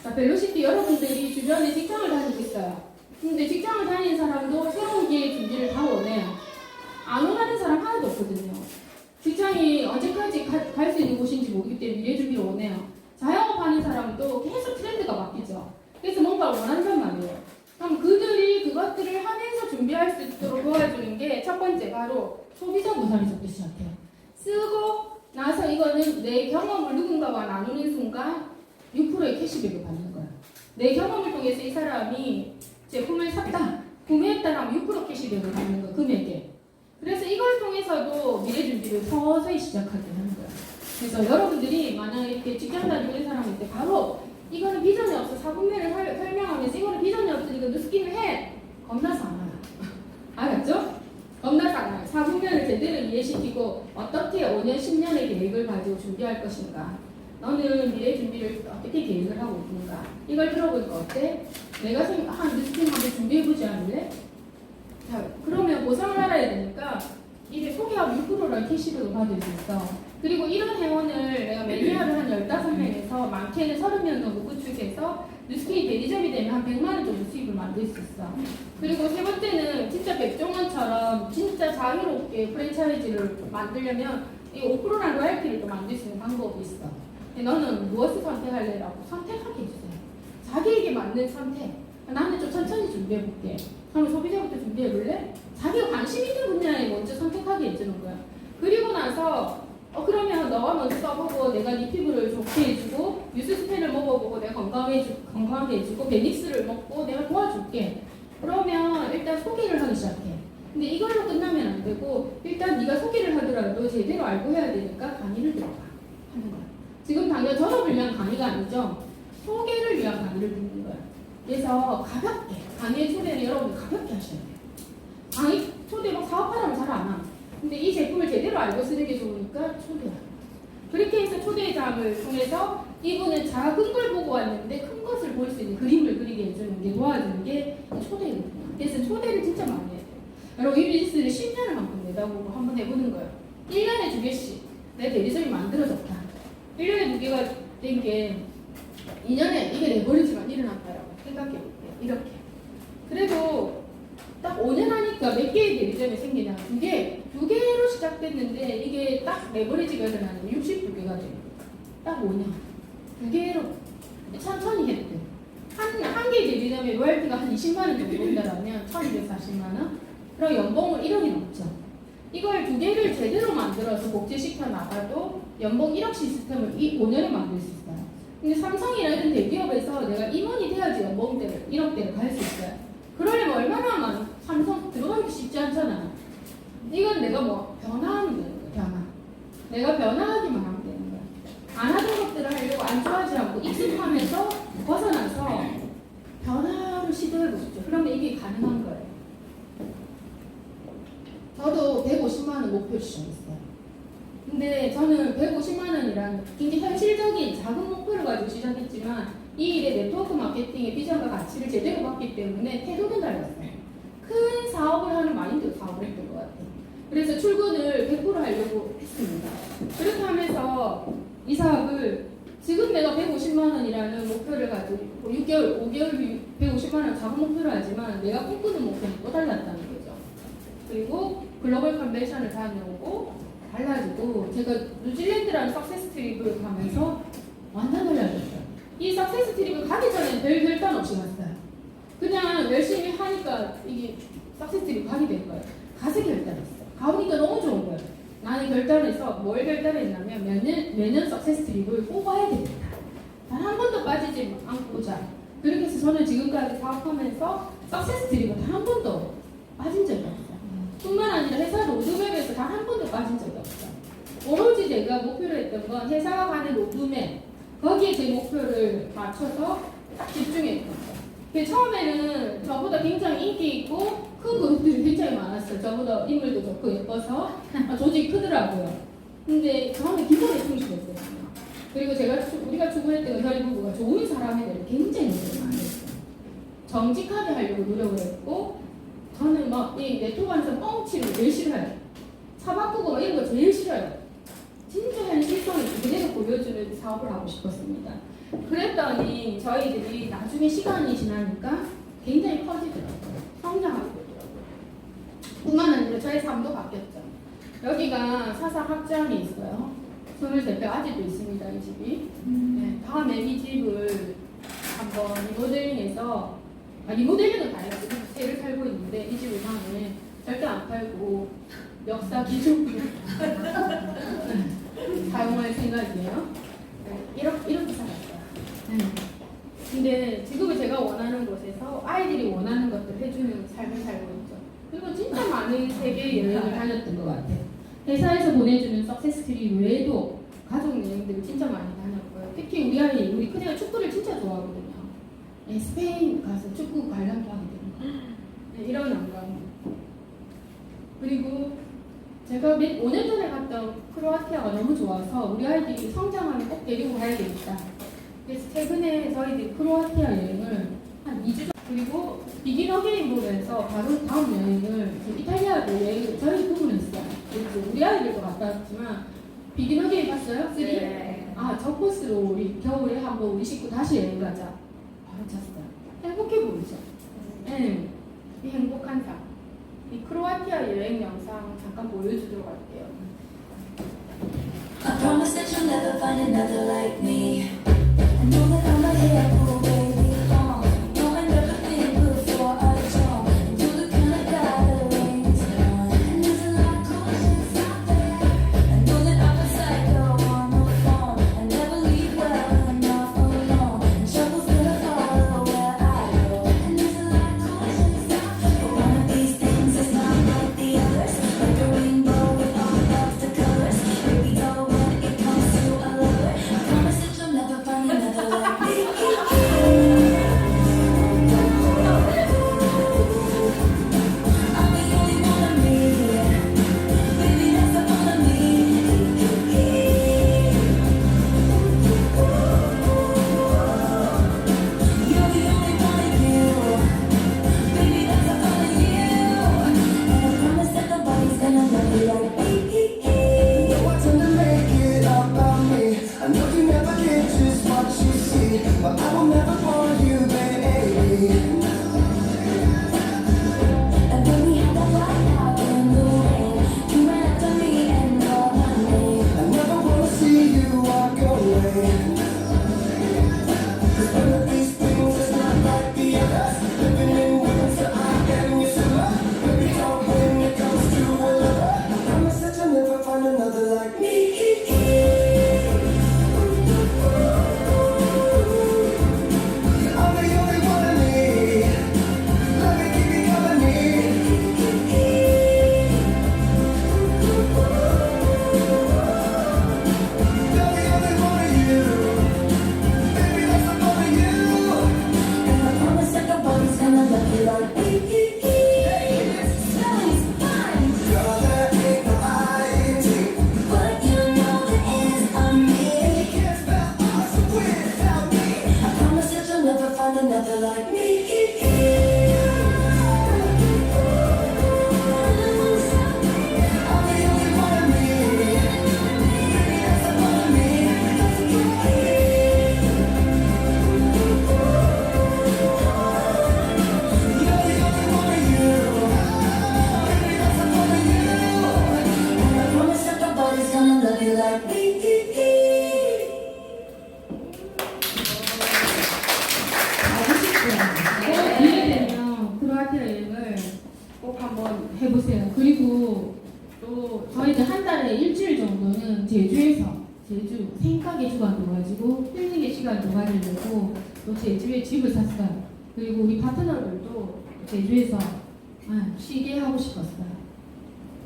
자, 벨로시티 여러분들이 주변에 직장을 다니고 있어요. 근데 직장을 다니는 사람도 새로운 기회 준비를 다 원해요. 안 원하는 사람 하나도 없거든요. 직장이 언제까지 이제 바로 소비자 보상에서부터 시작해요. 쓰고 나서 이거는 내 경험을 누군가와 나누는 순간 6%의 캐시백을 받는 거야. 내 경험을 통해서 이 사람이 제품을 샀다, 구매했다라면 6% 캐시백을 받는 거야, 금액에. 그래서 이걸 통해서도 미래 준비를 서서히 시작하게 하는 거야. 그래서 여러분들이 만약 이렇게 직장 다니고 있는 사람한테 바로 이거는 비전이 없어, 사분면을 설명하면서 이거는 비전이 없으니까 누스킨을 해! 겁나 상하요. 알았죠? 겁나 상하요. 사분면을 제대로 이해시키고 어떻게 5년, 10년의 계획을 가지고 준비할 것인가, 너는 미래 준비를 어떻게 계획을 하고 있는가, 이걸 들어보니까 어때? 내가 누스킨 한번 준비해보지 않을래? 자, 그러면 보상을 알아야 되니까 이게 소개하고 6%라는 캐시백을 받을 수 있어. 그리고 이런 회원을 내가 매니아를 한 15명에서 많게는 30명 정도 구축해서 누스킨이 대리점이 되면 한 100만 원 정도 수입을 만들 수 있어. 그리고 세 번째는 진짜 백종원처럼 진짜 자유롭게 프랜차이즈를 만들려면 이 5%라는 로얄티를 또 만들 수 있는 방법이 있어. 너는 무엇을 선택할래라고 선택하게 해주세요. 자기에게 맞는 선택. 나는 좀 천천히 준비해볼게. 그럼 소비자부터 준비해볼래? 자기가 관심 있는 분야에 먼저 선택하게 해주는 거야. 그리고 나서 그러면 너가 먼저 써보고 내가 네 피부를 좋게 해주고 뉴스스펜을 먹어보고 내가 건강하게 해주고 베닉스를 먹고 내가 도와줄게. 그러면 일단 소개를 하기 시작해. 근데 이걸로 끝나면 안 되고 일단 네가 소개를 하더라도 제대로 알고 해야 되니까 강의를 들어가 하는 거야. 지금 당연 전업을 위한 강의가 아니죠. 소개를 위한 강의를 듣는 거야. 그래서 가볍게 강의의 초대는 여러분 가볍게 하셔야 돼요. 강의 초대 막 사업하라면 잘 안 와. 근데 이 제품을 제대로 알고 쓰는 게 좋으니까 초대야. 그렇게 해서 초대장을 통해서 이분은 작은 걸 보고 왔는데 큰 것을 볼 수 있는 그림을 그리게 해주는 게, 도와주는 게 초대거든요. 그래서 초대를 진짜 많이 해야 돼요. 여러분 이 비즈니스를 10년을 한번 내다보고 한번 해보는 거예요. 1년에 2개씩 내 대리점이 만들어졌다. 1년에 2개가 된 게 2년에 이게 내버리지만 일어났다라고 생각해볼게요. 이렇게. 그래도 딱 5년 하니까 몇 개의 대리점이 생기냐? 2개로 시작됐는데 이게 딱 레버리지가 일어나는 62개가 돼요. 딱 5년. 2개로 천천히 했대. 한 개의 대리점에 로열티가 한 20만 원 정도 온다라면 1240만 원? 그럼 연봉은 1억이 넘죠. 이걸 2개를 제대로 만들어서 복제시켜 나가도 연봉 1억 시스템을 5년에 만들 수 있어요. 근데 삼성이나 이런 대기업에서 내가 임원이 돼야지 연봉대를 1억대를 갈 수 있어요. 그러려면 얼마나 많은 삼성 들어가기 쉽지 않잖아. 이건 내가 뭐 변화하면 되는 거야. 변화. 내가 변화하기만 하면 되는 거야. 안 하던 것들을 하려고 안 좋아하지 않고 익숙하면서 벗어나서 변화를 시도해보시죠. 그러면 이게 가능한 거예요. 저도 150만 원 목표를 시작했어요. 근데 저는 150만 원이란 굉장히 현실적인 작은 목표를 가지고 시작했지만 이 일의 네트워크 마케팅의 비전과 가치를 제대로 봤기 때문에 태도는 달랐어요. 큰 사업을 하는 마인드로 사업을 했던 것 같아요. 그래서 출근을 100% 하려고 했습니다. 그렇게 하면서 이 사업을 지금 내가 150만 원이라는 목표를 가지고 6개월, 5개월 150만 원 작은 목표를 하지만 내가 꿈꾸는 목표는 또 달랐다는 거죠. 그리고 글로벌 컨벤션을 다녀오고 달라지고 제가 뉴질랜드라는 석세스 트립을 가면서 완전 달라졌어요. 이 석세스 트립을 가기 전에 별 결단 없이 갔어요. 그냥 열심히 하니까 이게 석세스 트립 가게 된 거예요. 가서 결단했어요. 가보니까 너무 좋은 거예요. 나는 결단해서 뭘 결단했냐면 매년 석세스 트립을 뽑아야 되겠다. 단 한 번도 빠지지 않고자. 그렇게 해서 저는 지금까지 사업하면서 석세스 트립은 단 한 번도 빠진 적이 없어요. 뿐만 아니라 회사 로드맵에서 단 한 번도 빠진 적이 없어요. 오로지 제가 목표로 했던 건 회사가 가는 로드맵, 거기에 제 목표를 맞춰서 딱 집중했던 거예요. 처음에는 저보다 굉장히 인기 있고 큰 그룹들이 굉장히 많았어요. 저보다 인물도 좋고 예뻐서 조직이 크더라고요. 근데 저는 기본에 충실했어요. 그리고 우리가 추구했던 저희 부부가 좋은 사람에 대해 굉장히 노력을 많이 했어요. 정직하게 하려고 노력을 했고 저는 막 이 네트워크에서 뻥치는 거 제일 싫어요. 차 바꾸고 막 이런 거 제일 싫어요. 진짜 현실성을 그대로 보여주는 사업을 하고 싶었습니다. 그랬더니 저희들이 나중에 시간이 지나니까 굉장히 커지더라고요. 성장하게 되더라고요. 뿐만 아니라 저의 삶도 바뀌었죠. 여기가 사상 확장이 있어요. 23 평 아직도 있습니다. 이 집이. 네, 다음에 이 집을 한번 리모델링해서 리모델링은 다 해요. 지금 새를 살고 있는데 이 집을 다음에 절대 안 팔고 역사 기준부 사용할 생각이에요. 이렇게 살았어요. 근데 지금은 제가 원하는 곳에서 아이들이 원하는 것들을 해주는 삶을 살고 있죠. 그리고 진짜 많은 세계 여행을 다녔던 것 같아요. 회사에서 보내주는 석세스트리 외에도 가족 여행들을 진짜 많이 다녔고요. 특히 우리 큰애가 축구를 진짜 좋아하거든요. 네, 스페인 가서 축구 관람도 하게 되는 네, 이런 영광. 그리고 제가 5년 전에 갔던 크로아티아가 너무 좋아서 우리 아이들이 성장하면 꼭 데리고 가야 되겠다. 그래서 최근에 저희들이 크로아티아 여행을 한 2주 정도, 그리고 비긴 어게인 보면서 바로 다음 여행을 이탈리아도 여행을 저희 부부는 했어요. 그래서 우리 아이들도 갔다 왔지만 비긴 어게인 봤어요? 3? 네. 저 코스로 우리 겨울에 한번 우리 식구 다시 여행 가자. 바로 찼어요. 행복해 보이죠? 네. 이 행복한 삶. 이 크로아티아 여행 영상 잠깐 보여주도록 할게요. I promise that you'll never find another like me. I know that I'm not here, oh baby, no, I've never been before I jump into the kind of guy that rains on. And there's a lot of cool shit out there. I know that I'm a psycho on the phone. I never leave well enough alone. And trouble's gonna follow where I go. And there's a lot of cool shit out there. But one of these things is not like the others. Like a rainbow with all of the colors. Baby, doll, when it comes to a lover, I promise that you'll never find another like me. I'm the only one of me. Baby, that's the one of me. You're the only one of you. Baby, that's the one of you. And I promise that nobody's gonna love you like me. No, I tend to make it about me. I know you never get just what you see, but I will never bore you, baby. And then we had that ride out in the rain. You ran after me and called my name. I never wanna see you walk away. 'Cause one of these things is not like the others. Living in winter, I am used to love. Baby, don't when it comes to a lover. I promise that you'll never find another like me. I'm the only one of me. Let me keep you company. You're the only one of you. Baby, that's the one of you. And I promise that nobody's gonna love you like me. Smelly's fine, Girl, there ain't no hiding. but you know there is on me. Can't spell awesome without me. I promise that you'll never find another like me. I'm the only one of me. Baby, that's the one of me. You're the only one of you. Baby, that's the one of you. And I promise that nobody's gonna love you like me. 기회 되면 크로아티아 여행을 꼭 한번 해보세요. 그리고 또 저희는 한 달에 일주일 정도는 제주 생각의 주간 둬가지고 힐링의 시간도 가지려고 또 제주에 집을 샀어요. 그리고 우리 파트너들도 제주에서 쉬게 하고 싶었어요.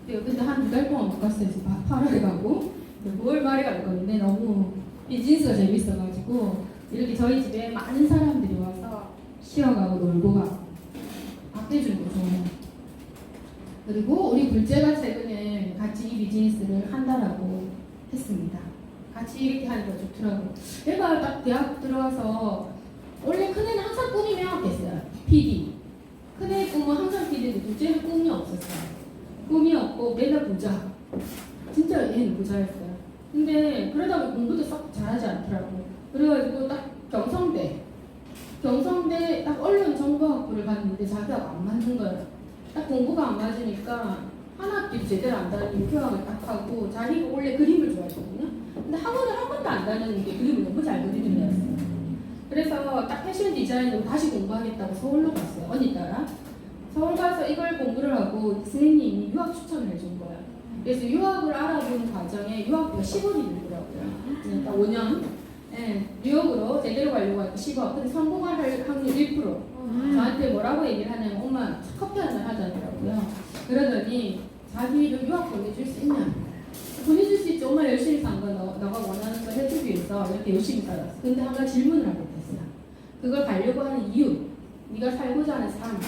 근데 한 2달 동안 못 갔어요. 8월에 가고 9월 말에 갈 건데 너무 비즈니스가 재밌어가지고 이렇게 저희 집에 많은 사람들이 와서 쉬어가고 놀고 가고 밥 해주는 거 좋아해요. 그리고 우리 둘째가 최근에 같이 이 비즈니스를 한다라고 했습니다. 같이 이렇게 하니까 좋더라고요. 얘가 딱 대학 들어와서 원래 큰애는 항상 꿈이 명확했어요. PD. 큰애 꿈은 항상 PD인데 둘째는 꿈이 없었어요. 꿈이 없고 맨날 부자. 진짜 얘는 부자였어요. 근데 그러다 보니 공부도 썩 잘하지 않더라고요. 그래가지고 딱 경성대 딱 언론정보학부를 갔는데 자기가 안 맞는 거예요. 딱 공부가 안 맞으니까 한 학기 제대로 안 다니고 휴학을 딱 하고 자기가 원래 그림을 좋아했거든요. 근데 학원을 한 번도 안 다녔는데 그림을 너무 잘 그리는 애였어요. 그래서 딱 패션 디자인으로 다시 공부하겠다고 서울로 갔어요. 언니 따라. 서울 가서 이걸 공부를 하고 선생님이 유학 추천을 해준 거예요. 그래서 유학을 알아보는 과정에 유학비가 10억이 들더라고요. 그러니까 5년. 예, 뉴욕으로 제대로 가려고 하니까 10억. 근데 성공할 확률 1%. 저한테 뭐라고 얘기를 하냐면 엄마 커피 한잔 하자더라고요. 그러더니 자기를 유학 보내줄 수 있냐? 보내줄 수 있지. 엄마 열심히 산 거 너가 원하는 거 해주기 위해서 이렇게 열심히 살았어. 근데 한 가지 질문을 하게 됐어요. 그걸 가려고 하는 이유, 네가 살고자 하는 삶,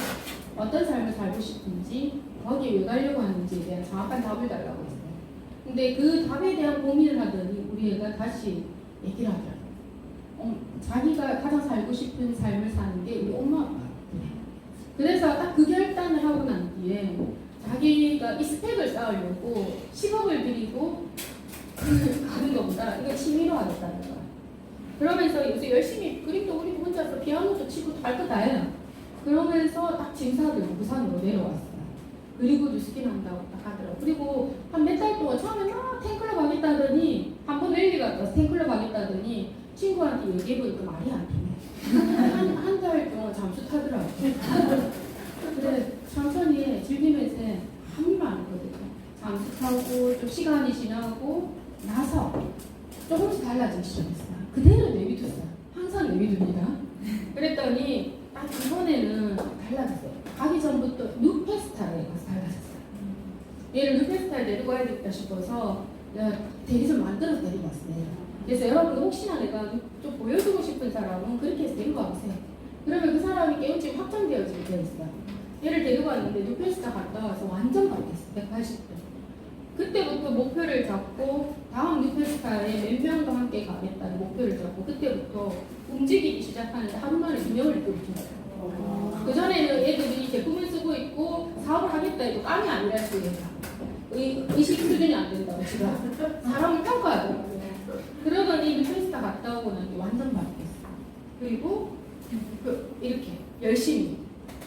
어떤 삶을 살고 싶은지, 거기에 왜 가려고 하는지에 대한 정확한 답을 달라고 했어요. 근데 그 답에 대한 고민을 하더니 우리 애가 다시 얘기를 하더라고요. 자기가 가장 살고 싶은 삶을 사는 게 우리 엄마 아빠. 그래서 딱 그 결단을 하고 난 뒤에 자기가 이 스펙을 쌓으려고 10억을 들이고 가는 것보다 이거 취미로 하겠다는 거야. 그러면서 요새 열심히 그림도 그리고 혼자서 피아노도 치고 할 거 다 해요. 그러면서 딱 짐사들 부산으로 내려왔어요. 그리고 뉴스킨 한다고 딱 하더라고요. 그리고 한 몇 달 동안 처음에 막 팬클럽 하겠다더니 한 번 랠리 갔다 와서 팬클럽 하겠다더니 친구한테 얘기해보니까 말이 안 통해. 한 달 동안 잠수 타더라고요. 그래 천천히 즐기면서 아무도 안 했거든요. 잠수 타고 좀 시간이 지나고 나서 조금씩 달라지기 시작했어요. 그대로 내비뒀어요. 항상 내비둡니다. 그랬더니 딱 이번에는 달라졌어요. 가기 전부터 뉴페스타에 가서 달라졌어요. 얘를 뉴페스타에 데리고 가야겠다 싶어서 대리점 만들어서 데리고 왔어요. 그래서 여러분 혹시나 내가 좀 보여주고 싶은 사람은 그렇게 해서 데리고 와보세요. 그러면 그 사람이 깨우치고 확정되어지게 되어 있어요. 얘를 데리고 왔는데 뉴페스타 갔다 와서 완전 바뀌었어요. 180도. 그때부터 목표를 잡고 다음 뉴페스타에 몇 명과 함께 가겠다는 목표를 잡고 그때부터 움직이기 시작하는데 하루 만에 2명을 이끌어요. 그전에는 애들이 제품을 쓰고 있고 사업을 하겠다 해도 깜이 아니라 했어요. 의식 수준이 안 된다고 지금 사람을 평가하더라고요. 그러더니 뉴페스타 갔다 오고 나니 완전 바뀌었어요. 그리고 이렇게 열심히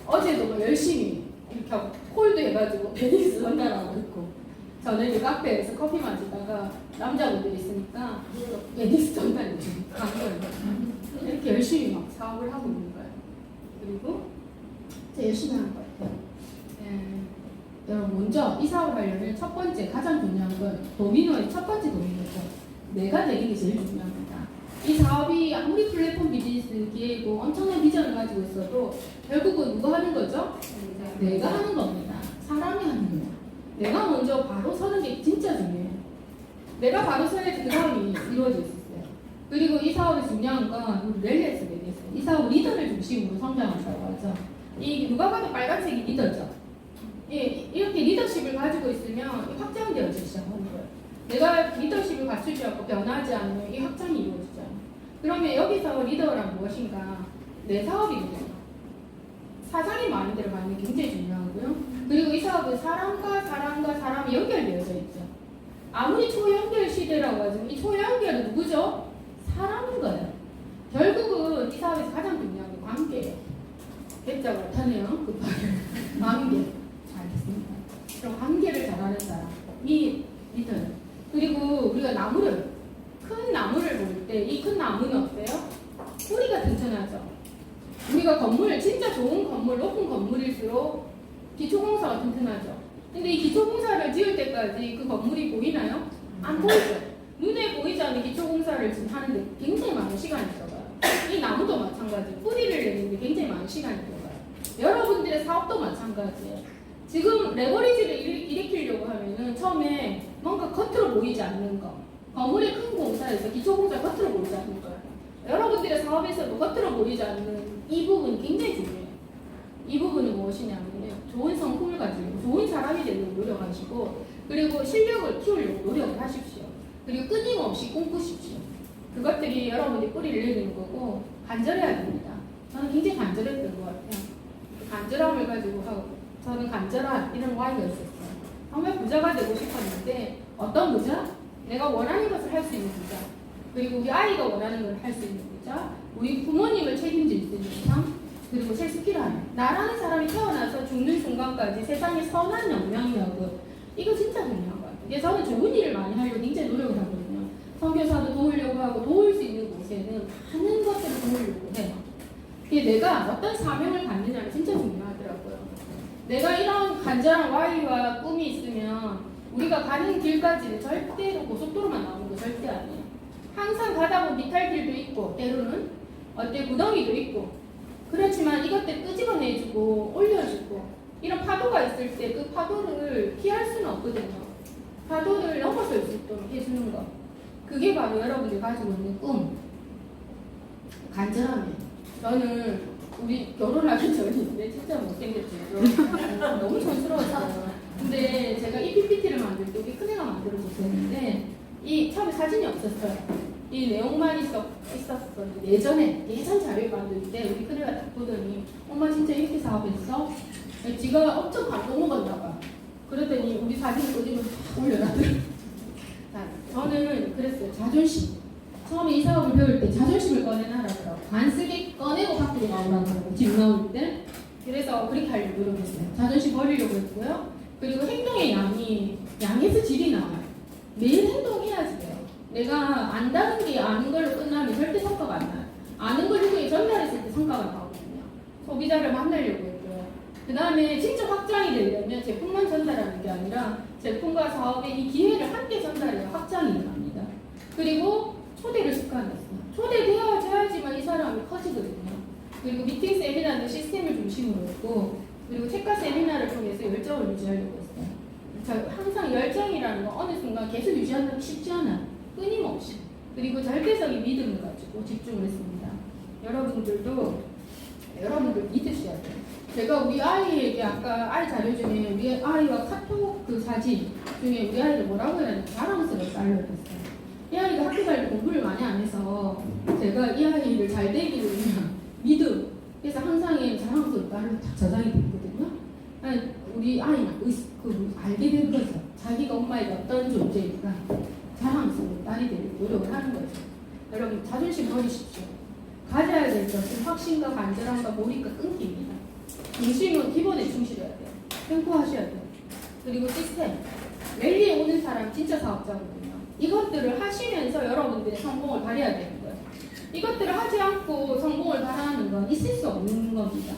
어제도 뭐 열심히 이렇게 하고 콜도 해가지고 베니스 전달하고 있고 저는 카페에서 커피 마시다가 남자분들이 있으니까 베니스 전달을 간 거예요. 이렇게 열심히 막 사업을 하고 있는 거예요. 그리고 진짜 열심히 하는 것 같아요. 여러분 먼저 이 사업을 하려면 첫 번째 가장 중요한 건 도미노의 첫 번째 도미노죠. 내가 되는 게 제일 중요합니다. 이 사업이 아무리 플랫폼 비즈니스 기회이고 엄청난 비전을 가지고 있어도 결국은 누가 하는 거죠? 내가 하는 겁니다. 사람이 하는 거예요. 내가 먼저 바로 서는 게 진짜 중요해요. 내가 바로 서야지 그 다음이 이루어질 수 있어요. 그리고 이 사업의 중요한 건 우리 랠리에서 얘기했어요. 이 사업 리더를 중심으로 성장한다고 하죠. 이 누가 봐도 빨간색이 리더죠. 예, 이렇게 리더십을 가지고 있으면 확장되어지기 시작하는 거예요. 내가 리더십을 갖추지 않고 변하지 않으면 이 확장이 이루어지잖아요. 그러면 여기서 리더란 무엇인가? 내 사업이거든요. 사장의 마인드를 갖는 게 굉장히 중요하고요. 그리고 이 사업은 사람과 사람이 연결되어져 있죠. 아무리 초연결 시대라고 하지만 이 초연결은 누구죠? 사람인 거예요. 결국은 이 사업에서 가장 중요한 게 관계예요. 개짜 못하네요. 급하게. 관계. 잘했습니다. 그럼 관계를 잘하는 사람이 리더예요. 그리고 우리가 나무를 큰 나무를 볼 때 이 큰 나무는 어때요? 뿌리가 튼튼하죠. 우리가 건물 진짜 좋은 건물 높은 건물일수록 기초공사가 튼튼하죠. 근데 이 기초공사를 지을 때까지 그 건물이 보이나요? 안 보이죠. 눈에 보이지 않는 기초공사를 지금 하는데 굉장히 많은 시간이 들어가요. 이 나무도 마찬가지. 뿌리를 내는데 굉장히 많은 시간이 들어가요. 여러분들의 사업도 마찬가지예요. 지금 레버리지를 일으키려고 하면은 처음에 뭔가 겉으로 보이지 않는 거. 건물의 큰 공사에서 기초공사 겉으로 보이지 않는 거예요. 여러분들의 사업에서도 겉으로 보이지 않는 이 부분이 굉장히 중요해요. 이 부분은 무엇이냐면 좋은 성품을 가지고 좋은 사람이 되려고 노력하시고 그리고 실력을 키우려고 노력을 하십시오. 그리고 끊임없이 꿈꾸십시오. 그것들이 여러분이 뿌리를 내리는 거고 간절해야 됩니다. 저는 굉장히 간절했던 것 같아요. 간절함을 가지고 하고 저는 간절한 이런 와이가 있었어요. 정말 부자가 되고 싶었는데 어떤 부자? 내가 원하는 것을 할 수 있는 부자. 그리고 우리 아이가 원하는 걸 할 수 있는 부자. 우리 부모님을 책임질 수 있는 삶. 그리고 제일 필요한 나라는 사람이 태어나서 죽는 순간까지 세상에 선한 영향력을 이거 진짜 중요한 것 같아요. 그래서 저는 좋은 일을 많이 하려고 굉장히 노력을 하거든요. 선교사도 도우려고 하고 도울 수 있는 곳에는 많은 것들을 도우려고 해요. 내가 어떤 사명을 갖느냐는 진짜 중요하더라고요. 내가 이런 간절한 와이와 꿈이 있으면 우리가 가는 길까지는 절대로 고속도로만 나오는 거 절대 아니에요. 항상 가다 보면 미탈길도 있고 때로는 어때 구덩이도 있고 그렇지만 이것들 끄집어내주고 올려주고 이런 파도가 있을 때 그 파도를 피할 수는 없거든요. 파도를 넘어설 수 있도록 해주는 것. 그게 바로 여러분들 가지고 있는 꿈. 간절함이에요. 저는 우리 결혼하기 전인데 진짜 못생겼죠. 너무 촌스러웠어요. 근데 제가 이 PPT를 만들 때 우리 큰애가 만들어줬었는데 이 처음에 사진이 없었어요. 이 내용만 있었었는데 예전 자료를 만들 때 우리 큰애가 딱 보더니 엄마 진짜 이렇게 사업했어? 지가 엄청 감동 먹었나 봐. 그러더니 우리 사진을 끄집어 탁 올려놨더라고요. 저는 그랬어요. 자존심. 처음에 이 사업을 배울 때 자존심을 꺼내놔라더라고요. 관쓰기 꺼내고 밖으로 나오라고 집 나올 때. 그래서 그렇게 하려고 노력했어요. 자존심 버리려고 했고요. 그리고 행동의 양에서 질이 나와요. 매일 행동해야지 돼요. 내가 안다는 게 아는 걸로 끝나면 절대 성과가 안 나요. 아는 걸 누구에게 전달했을 때 성과가 나오거든요. 소비자를 만나려고 했고요. 그 다음에 진짜 확장이 되려면 제품만 전달하는 게 아니라 제품과 사업의 이 기회를 함께 전달해야 확장이 일어납니다. 그리고 초대를 습관했어요. 초대되어야지만 이 사람이 커지거든요. 그리고 미팅 세미나는 시스템을 중심으로 했고 그리고 책과 세미나를 통해서 열정을 유지하려고 했어요. 항상 열정이라는 건 어느 순간 계속 유지하는 게 쉽지 않아요. 끊임없이. 그리고 절대적인 믿음을 가지고 집중을 했습니다. 여러분들 믿으셔야 돼요. 제가 우리 아이에게 아까 아이 자료 중에 우리 아이와 카톡 그 사진 중에 우리 아이를 뭐라고 해야 되나 자랑스럽게 알려줬어요. 이 아이가 학교 갈 때 공부를 많이 안 해서 제가 이 아이를 잘 되기를 위한 믿음 그래서 항상 자랑스럽게 딱 저장이 됐거든요. 우리 아이는 알게 된 거죠. 자기가 엄마에게 어떤 존재인가 자랑스러운 딸이 되려고 노력을 하는 거죠. 여러분 자존심 버리십시오. 가져야 될 것은 확신과 간절함과 몰입과 끈기입니다. 중심은 기본에 충실해야 돼요. 횡포하셔야 돼요. 그리고 시스템. 랠리에 오는 사람 진짜 사업자거든요. 이것들을 하시면서 여러분들의 성공을 발휘해야 되는 거예요. 이것들을 하지 않고 성공을 발휘하는 건 있을 수 없는 겁니다.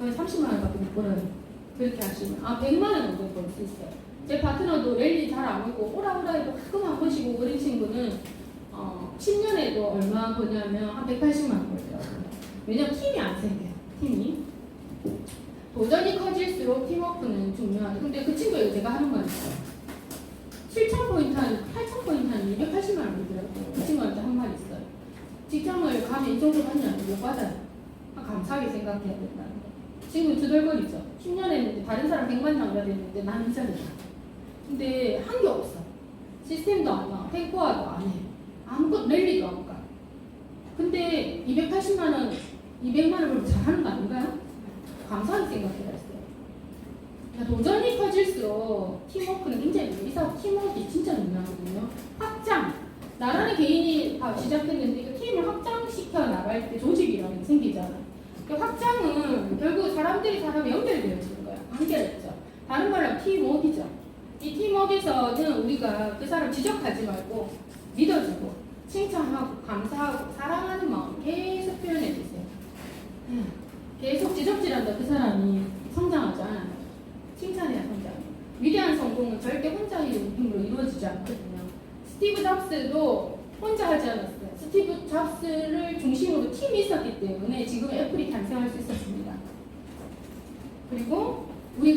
30만 원밖에 못 벌어요. 그렇게 하시면 100만 원 정도 벌 수 있어요. 제 파트너도 랠리 잘 안 오고 오라 해도 가끔 한 번씩 오고 그런 친구는 10년에도 얼마 버냐면 한 180만 원 벌더라고요. 왜냐면 팀이 안 생겨요. 팀이. 도전이 커질수록 팀워크는 중요하죠. 근데 그 친구에게 제가 하는 말 있어요. 7,000포인트 한 8,000포인트 한 280만 원 벌더라고요. 그 친구한테 한 말 있어요. 직장을 가면 이 정도 받냐면 못 받아요. 감사하게 생각해야 된다는 거. 지금 두덜거리죠. 10년 했는데 다른 사람 100만 남자 됐는데 나는 이 자리다. 근데 한 게 없어. 시스템도 안 와. 탱코화도 안 해. 아무것도 랠리도 안 가. 근데 280만 원, 200만 원을 잘하는 거 아닌가요? 감사하게 생각해야 했어요. 그러니까 도전이 커질수록 팀워크는 굉장히 이 사업 팀워크가 진짜 중요하거든요. 확장. 나라는 개인이 시작했는데 그 팀을 확장시켜 나갈 때 조직이라는 게 생기잖아요. 그 확장은 결국 사람들이 연결되어지는 거예요. 관계였죠. 다른 말로 하면 팀워크이죠. 이 팀워크에서는 우리가 그 사람 지적하지 말고 믿어주고 칭찬하고 감사하고 사랑하는 마음 계속 표현해주세요. 계속 지적질한다 그 사람이 성장하지 않아요. 칭찬해야 성장해요. 위대한 성공은 절대 혼자의 힘으로 이루어지지 않거든요. 스티브 잡스도 혼자 하지 않았어요. 스티브 잡스를 중심으로 팀이 있었기 때문에 지금 애플이 탄생할 수 있었습니다. 그리고 우리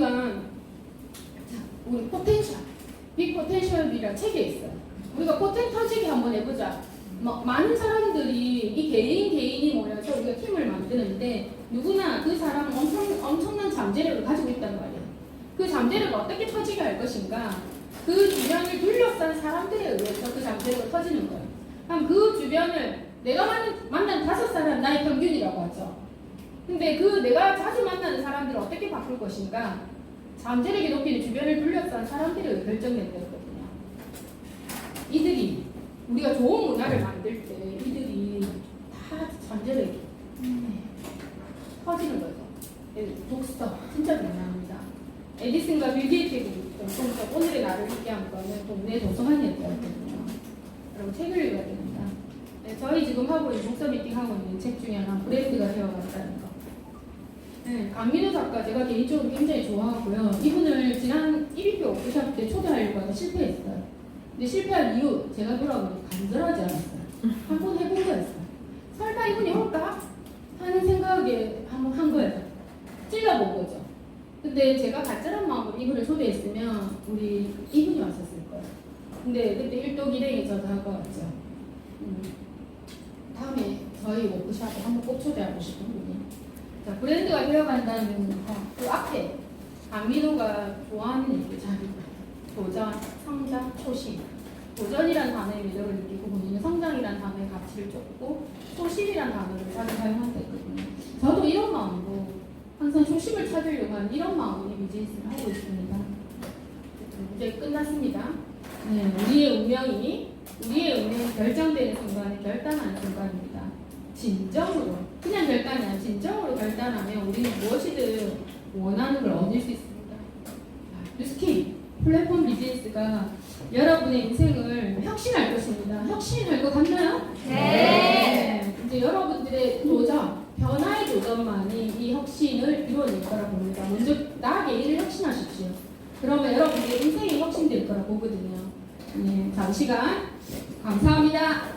포텐셜, 빅 포텐셜이라는 책에 있어요. 우리가 포텐 터지기 한번 해보자. 많은 사람들이 이 개인이 모여서 우리가 팀을 만드는데 누구나 그 사람은 엄청난 잠재력을 가지고 있단 말이에요. 그 잠재력을 어떻게 터지게 할 것인가? 그 주변을 둘러싼 사람들에 의해서 그 잠재력을 터지는 거예요. 그럼 그 주변을 내가 만난 5사람 나의 평균이라고 하죠. 근데 그 내가 자주 만나는 사람들을 어떻게 바꿀 것인가? 잠재력이 높이는 주변을 둘러싼 사람들에 의해 결정된다거든요. 이들이 우리가 좋은 문화를 만들 때 이들이 다 잠재력이 터지는 거죠. 독서 진짜 중요합니다. 에디슨과 빌 게이츠의 공통점 오늘의 나를 읽게 한 거는 동네 도서관이었거든요. 여러분 책을 읽어야 됩니다. 저희 지금 하고 있는 독서 미팅 하고 있는 책 중에 하나 브랜드가 되어간다는 거. 네, 강민호 작가 제가 개인적으로 굉장히 좋아하고요. 이분을 지난 1위표 워크숍 때 초대하려고 하다 실패했어요. 근데 실패한 이유 제가 돌아보니 간절하지 않았어요. 한번 해본 거였어요. 설마 이분이 올까? 하는 생각에 한번 한 거예요. 찔러본 거죠. 근데 제가 간절한 마음으로 이분을 초대했으면 우리 이분이 왔었을 거예요. 근데 그때 일독일행이 저 다가왔죠. 다음에 저희 워크숍에 한번 꼭 초대하고 싶은 분이. 자, 브랜드가 되어간다는 그 앞에 강민호가 좋아하는 얘기 잘 있어요. 도전, 성장, 초심. 도전이란 단어의 매력을 느끼고 본인은 성장이란 단어의 가치를 쫓고 초심이란 단어를 자주 사용한다 했거든요. 저도 이런 마음으로 항상 초심을 찾으려고 하는 이런 마음으로 이 비즈니스를 하고 있습니다. 이제 끝났습니다. 네, 우리의 운명이 결정되는 순간에 결단하는 순간입니다. 진정으로, 그냥 결단이 아니라 진정으로 결단하면 우리는 무엇이든 원하는 걸 얻을 수 있습니다. 뉴스킨 플랫폼 비즈니스가 여러분의 인생을 혁신할 것입니다. 혁신할 것 같나요? 네. 이제 여러분들의 도전, 변화의 도전만이 이 혁신을 이루어낼 거라 봅니다. 먼저 나의 일을 혁신하십시오. 그러면 여러분의 인생이 혁신될 거라 보거든요. 네, 잠시간 감사합니다.